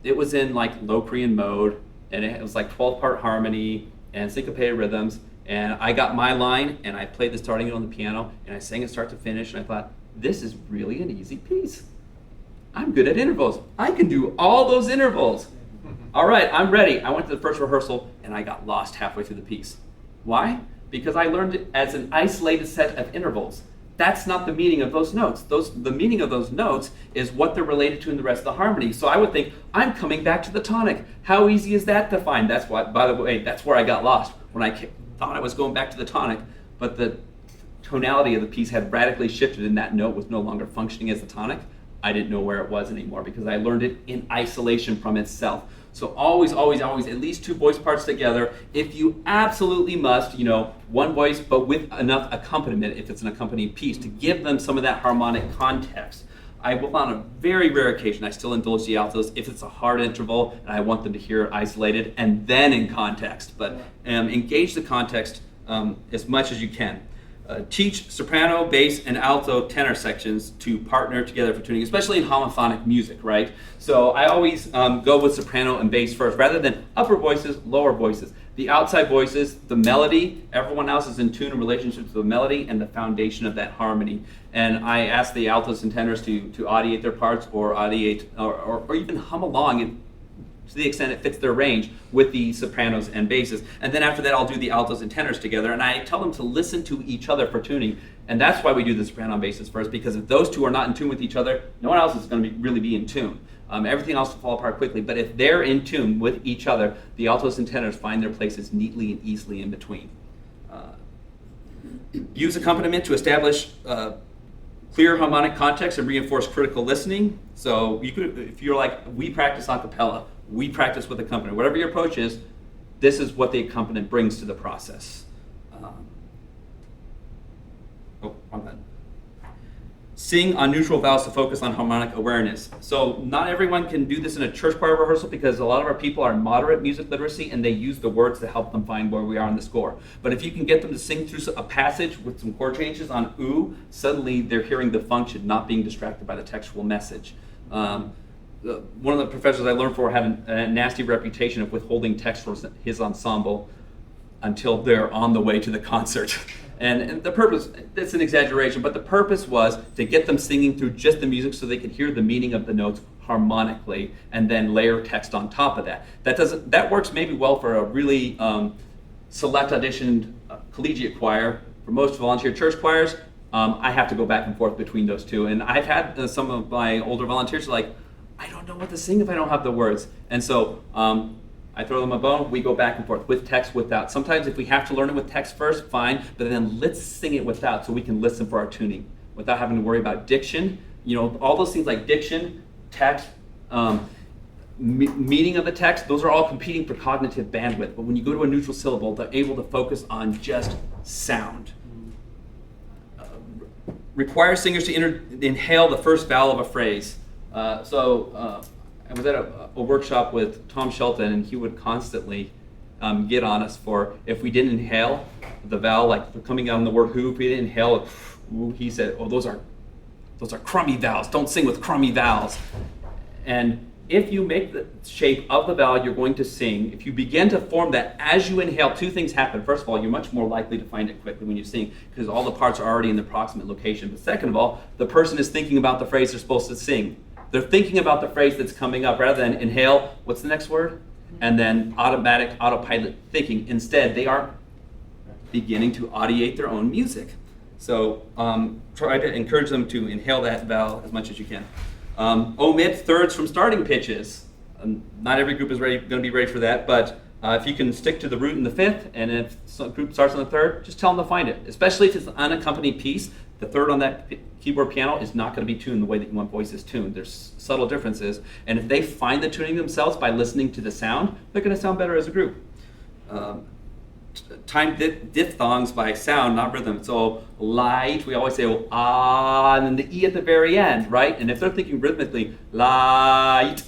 it was in like Locrian mode, and it was like 12-part harmony and syncopated rhythms, and I got my line, and I played the starting note on the piano, and I sang it start to finish, and I thought, this is really an easy piece. I'm good at intervals. I can do all those intervals. All right, I'm ready. I went to the first rehearsal, and I got lost halfway through the piece. Why? Because I learned it as an isolated set of intervals. That's not the meaning of those notes. The meaning of those notes is what they're related to in the rest of the harmony. So I would think, I'm coming back to the tonic. How easy is that to find? That's why, by the way, that's where I got lost, when I thought I was going back to the tonic, but the tonality of the piece had radically shifted and that note was no longer functioning as the tonic. I didn't know where it was anymore because I learned it in isolation from itself. So always, always, always, at least two voice parts together. If you absolutely must, one voice, but with enough accompaniment, if it's an accompanying piece, to give them some of that harmonic context. I will, on a very rare occasion, I still indulge the altos if it's a hard interval and I want them to hear it isolated and then in context. But engage the context as much as you can. Teach soprano, bass, and alto tenor sections to partner together for tuning, especially in homophonic music, right? So I always go with soprano and bass first, rather than upper voices, lower voices. The outside voices, the melody, everyone else is in tune in relationship to the melody and the foundation of that harmony. And I ask the altos and tenors to audiate their parts or audiate or even hum along to the extent it fits their range with the sopranos and basses. And then after that, I'll do the altos and tenors together, and I tell them to listen to each other for tuning. And that's why we do the soprano and basses first, because if those two are not in tune with each other, no one else is going to really be in tune. Everything else will fall apart quickly, but if they're in tune with each other, the altos and tenors find their places neatly and easily in between. Use accompaniment to establish clear harmonic context and reinforce critical listening. So you could, if you're like, we practice a cappella, we practice with accompaniment. Whatever your approach is, this is what the accompaniment brings to the process. Wrong button. Sing on neutral vowels to focus on harmonic awareness. So not everyone can do this in a church choir rehearsal because a lot of our people are moderate music literacy and they use the words to help them find where we are in the score. But if you can get them to sing through a passage with some chord changes on ooh, suddenly they're hearing the function, not being distracted by the textual message. One of the professors I learned for had a nasty reputation of withholding text for his ensemble until they're on the way to the concert. And the purpose, that's an exaggeration, but the purpose was to get them singing through just the music so they could hear the meaning of the notes harmonically and then layer text on top of that. That works maybe well for a really select auditioned collegiate choir. For most volunteer church choirs, I have to go back and forth between those two. And I've had some of my older volunteers like, I don't know what to sing if I don't have the words. And so I throw them a bone, we go back and forth with text, without. Sometimes if we have to learn it with text first, fine, but then let's sing it without so we can listen for our tuning without having to worry about diction. All those things like diction, text, meaning of the text, those are all competing for cognitive bandwidth. But when you go to a neutral syllable, they're able to focus on just sound. Require singers to inhale the first vowel of a phrase. I was at a workshop with Tom Shelton, and he would constantly get on us for if we didn't inhale the vowel, like coming out on the word who, if we didn't inhale who, he said, oh, those are crummy vowels. Don't sing with crummy vowels. And if you make the shape of the vowel you're going to sing, if you begin to form that as you inhale, two things happen. First of all, you're much more likely to find it quickly when you sing because all the parts are already in the proximate location. But second of all, the person is thinking about the phrase they're supposed to sing. They're thinking about the phrase that's coming up rather than inhale. What's the next word? and then automatic autopilot thinking. Instead, they are beginning to audiate their own music. So try to encourage them to inhale that vowel as much as you can. Omit thirds from starting pitches. Not every group is going to be ready for that, but if you can stick to the root in the fifth, and if some group starts on the third, just tell them to find it. Especially if it's an unaccompanied piece, the third on that keyboard piano is not going to be tuned the way that you want voices tuned. There's subtle differences, and if they find the tuning themselves by listening to the sound, they're going to sound better as a group. Time diphthongs by sound, not rhythm. So light, we always say ah, and then the E at the very end, right? And if they're thinking rhythmically, light,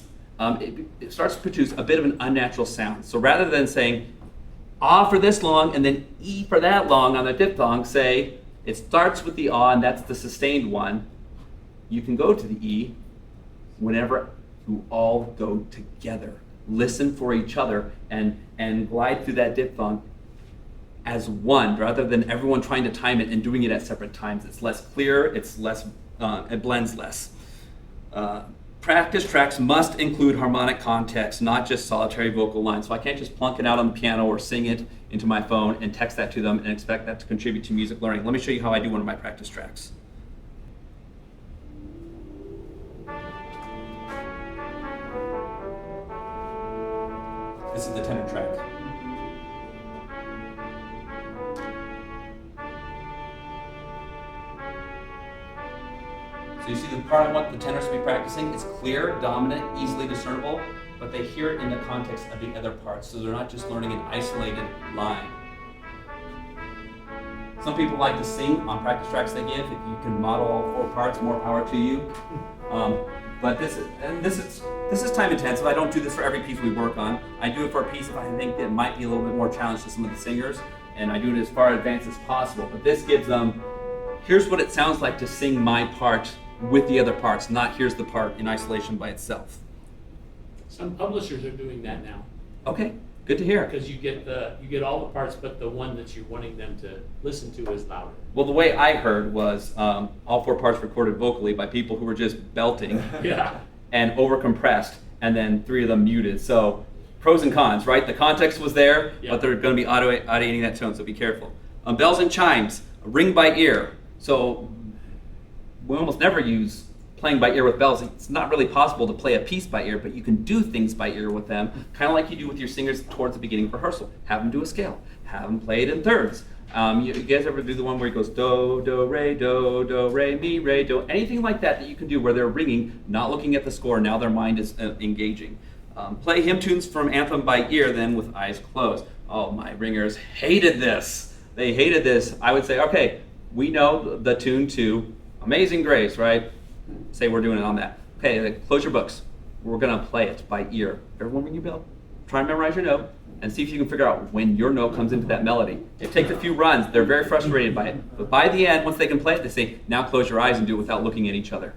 it starts to produce a bit of an unnatural sound. So rather than saying ah for this long and then E for that long on the diphthong, say it starts with the ah and that's the sustained one. You can go to the E whenever you all go together. Listen for each other and glide through that diphthong as one, rather than everyone trying to time it and doing it at separate times. It's less clear, it's less, it blends less. Practice tracks must include harmonic context, not just solitary vocal lines. So I can't just plunk it out on the piano or sing it into my phone and text that to them and expect that to contribute to music learning. Let me show you how I do one of my practice tracks. This is the tenor track. So you see the part I want the tenors to be practicing is clear, dominant, easily discernible, but they hear it in the context of the other parts, so they're not just learning an isolated line. Some people like to sing on practice tracks they give. If you can model all four parts, more power to you. But this is time intensive. I don't do this for every piece we work on. I do it for a piece if I think that might be a little bit more challenge to some of the singers, and I do it as far advanced as possible. But this gives them, here's what it sounds like to sing my part with the other parts, not here's the part in isolation by itself.
Some publishers are doing that now.
Okay, good to hear.
Because you get all the parts, but the one that you're wanting them to listen to is louder.
Well, the way I heard was all four parts recorded vocally by people who were just belting
Yeah.
and over-compressed, and then three of them muted. So pros and cons, right? The context was there,
Yeah.
but they're going to be audiating that tone, so be careful. Bells and chimes, ring by ear. So we almost never use playing by ear with bells. It's not really possible to play a piece by ear, but you can do things by ear with them, kind of like you do with your singers towards the beginning of rehearsal. Have them do a scale. Have them play it in thirds. You guys ever do the one where he goes do, do, re, mi, re, do, anything like that you can do where they're ringing, not looking at the score, now their mind is engaging. Play hymn tunes from anthem by ear then with eyes closed. Oh, my ringers hated this. They hated this. I would say, okay, we know the tune to Amazing Grace, right? Say we're doing it on that. Okay, close your books. We're gonna play it by ear. Everyone ring your bell. Try and memorize your note and see if you can figure out when your note comes into that melody. It takes a few runs. They're very frustrated by it. But by the end, once they can play it, they say, now close your eyes and do it without looking at each other.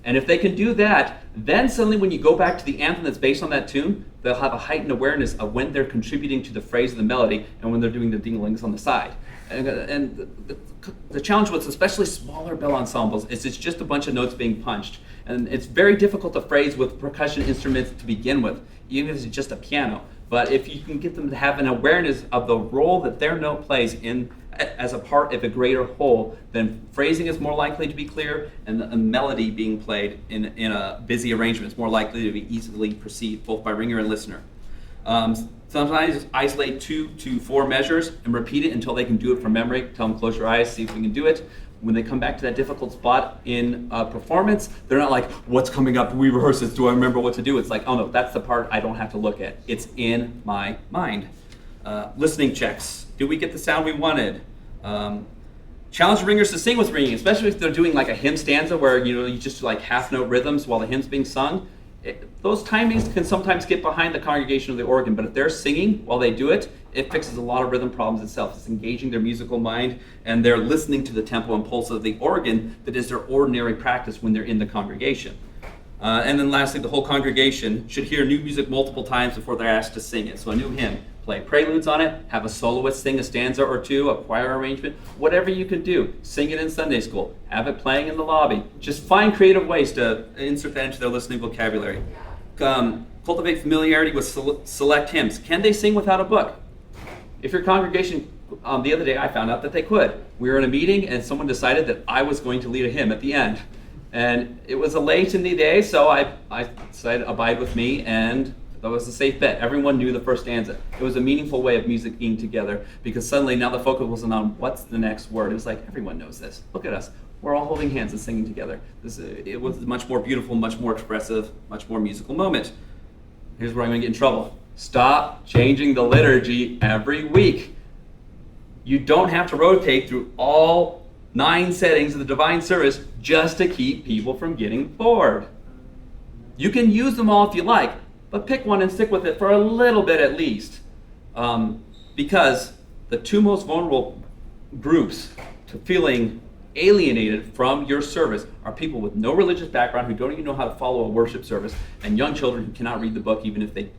And if they can do that, then suddenly when you go back to the anthem that's based on that tune, they'll have a heightened awareness of when they're contributing to the phrase of the melody and when they're doing the ding-a-lings on the side. And the challenge with especially smaller bell ensembles is it's just a bunch of notes being punched. And it's very difficult to phrase with percussion instruments to begin with, even if it's just a piano. But if you can get them to have an awareness of the role that their note plays in as a part of a greater whole, then phrasing is more likely to be clear, and the melody being played in a busy arrangement is more likely to be easily perceived, both by ringer and listener. Sometimes isolate 2 to 4 measures and repeat it until they can do it from memory. Tell them close your eyes, see if we can do it. When they come back to that difficult spot in performance, they're not like, what's coming up? We rehearse this. Do I remember what to do? It's like, oh no, that's the part I don't have to look at. It's in my mind. Listening checks. Did we get the sound we wanted? Challenge ringers to sing with ringing, especially if they're doing like a hymn stanza where you just do like half note rhythms while the hymn's being sung. Those timings can sometimes get behind the congregation of the organ, but if they're singing while they do it, it fixes a lot of rhythm problems itself. It's engaging their musical mind, and they're listening to the tempo and pulse of the organ that is their ordinary practice when they're in the congregation. And then lastly, the whole congregation should hear new music multiple times before they're asked to sing it. So a new hymn, play preludes on it, have a soloist sing a stanza or two, a choir arrangement, whatever you can do. Sing it in Sunday school, have it playing in the lobby. Just find creative ways to insert that into their listening vocabulary. cultivate familiarity with select hymns. Can they sing without a book? If your congregation, the other day I found out that they could. We were in a meeting and someone decided that I was going to lead a hymn at the end. And it was late in the day, so I decided abide with me, and that was a safe bet. Everyone knew the first stanza. It was a meaningful way of music being together, because suddenly now the focus wasn't on what's the next word. It was like, everyone knows this. Look at us. We're all holding hands and singing together. It was a much more beautiful, much more expressive, much more musical moment. Here's where I'm going to get in trouble. Stop changing the liturgy every week. You don't have to rotate through all 9 settings of the divine service just to keep people from getting bored. You can use them all if you like, but pick one and stick with it for a little bit at least. Because the 2 most vulnerable groups to feeling alienated from your service are people with no religious background who don't even know how to follow a worship service, and young children who cannot read the book even if they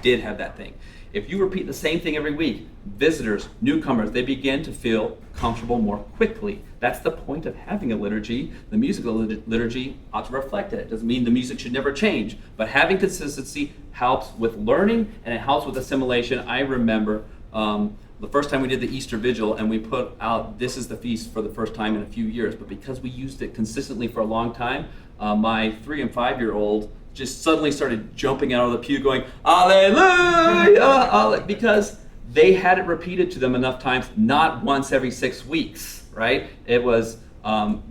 did have that thing. If you repeat the same thing every week, visitors, newcomers, they begin to feel comfortable more quickly. That's the point of having a liturgy. The musical liturgy ought to reflect it. It doesn't mean the music should never change, but having consistency helps with learning, and it helps with assimilation. I remember the first time we did the Easter Vigil, and we put out "This is the Feast" for the first time in a few years, but because we used it consistently for a long time, my 3 and 5-year-old just suddenly started jumping out of the pew going, "Alleluia!" Because they had it repeated to them enough times, not once every 6 weeks, right? It was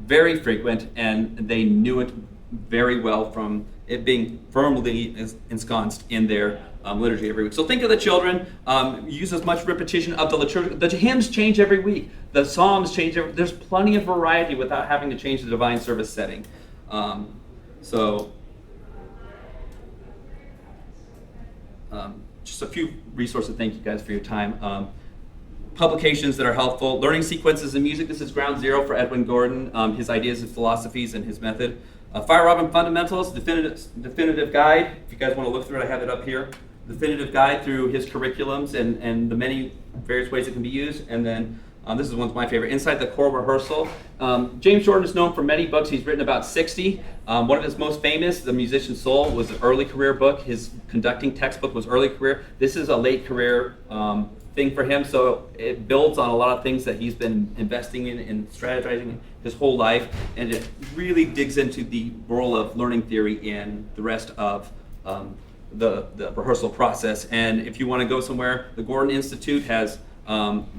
very frequent, and they knew it very well from it being firmly ensconced in their liturgy every week. So think of the children, use as much repetition of the liturgy. The hymns change every week. The psalms change there's plenty of variety without having to change the divine service setting. Just a few resources. Thank you guys for your time. Publications that are helpful. Learning Sequences in Music. This is ground zero for Edwin Gordon, his ideas and philosophies and his method. Fire Robin Fundamentals, definitive guide. If you guys want to look through it, I have it up here. Definitive guide through his curriculums and the many various ways it can be used. And then this is one's my favorite, Inside the Choral Rehearsal. James Jordan is known for many books. He's written about 60. One of his most famous, The Musician's Soul, was an early career book. His conducting textbook was early career. This is a late career thing for him, so it builds on a lot of things that he's been investing in and strategizing his whole life, and it really digs into the role of learning theory in the rest of the rehearsal process. And if you want to go somewhere, the Gordon Institute has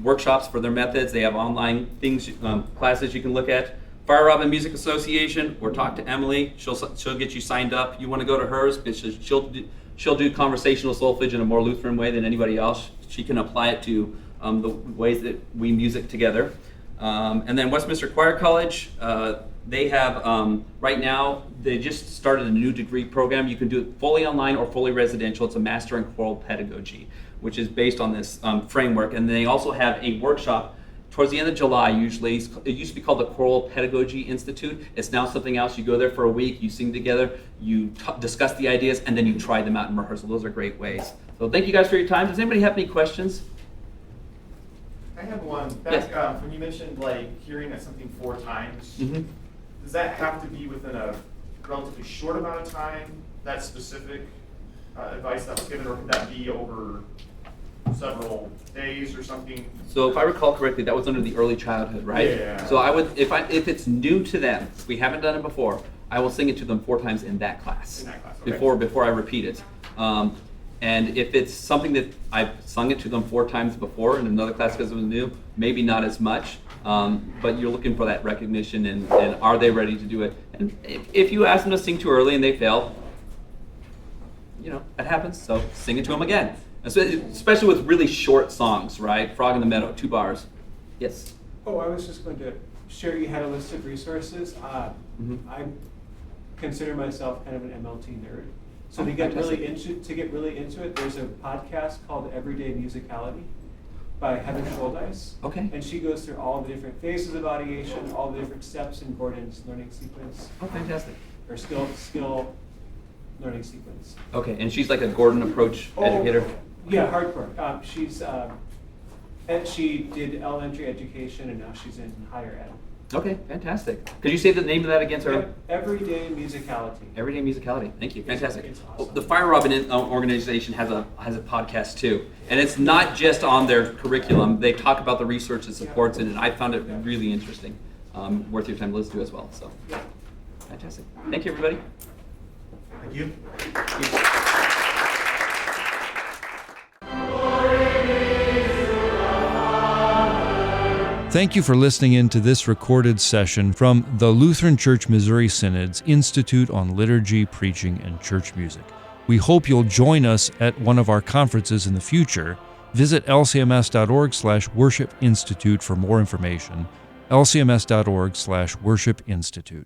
workshops for their methods. They have online things, classes you can look at. Fire Robin Music Association, or talk to Emily. She'll get you signed up. You want to go to hers because she'll do conversational solfege in a more Lutheran way than anybody else. She can apply it to the ways that we music together. And then Westminster Choir College, they have, right now, they just started a new degree program. You can do it fully online or fully residential. It's a Master in Choral Pedagogy, which is based on this framework. And they also have a workshop towards the end of July, usually. It used to be called the Choral Pedagogy Institute. It's now something else. You go there for a week, you sing together, you discuss the ideas, and then you try them out in rehearsal. Those are great ways. So thank you guys for your time. Does anybody have any questions?
I have one.
Yes.
When you mentioned hearing something 4 times,
Mm-hmm.
does that have to be within a relatively short amount of time, that specific advice that was given, or could that be over several days or something?
So if I recall correctly, that was under the early childhood, right?
Yeah.
So I would, if it's new to them, if we haven't done it before, I will sing it to them 4 times in that class.
In that class, okay.
Before I repeat it. And if it's something that I've sung it to them 4 times before in another class because it was new, maybe not as much. But you're looking for that recognition and are they ready to do it? And if you ask them to sing too early and they fail, that happens. So sing it to them again. Especially with really short songs, right? Frog in the Meadow, 2 bars. Yes.
Oh, I was just going to share you had a list of resources. I consider myself kind of an MLT nerd. So to get really into it, there's a podcast called Everyday Musicality by Heather Scholdice.
Okay.
And she goes through all the different phases of audiation, all the different steps in Gordon's learning sequence.
Oh, fantastic.
Or skill learning sequence.
Okay, and she's like a Gordon approach educator?
Yeah, hardcore. She did elementary education and now she's in higher ed.
Okay, fantastic. Could you say the name of that again, sir?
Everyday musicality.
Everyday musicality. Thank you. Fantastic.
It's awesome.
The Fire Robin organization has a podcast too, and it's not just on their curriculum. They talk about the research that supports it, and I found it really interesting. Worth your time to listen to as well. So, fantastic. Thank you, everybody.
Thank you.
Thank you for listening in to this recorded session from the Lutheran Church Missouri Synod's Institute on Liturgy, Preaching, and Church Music. We hope you'll join us at one of our conferences in the future. Visit lcms.org/worshipinstitute for more information. lcms.org/worshipinstitute.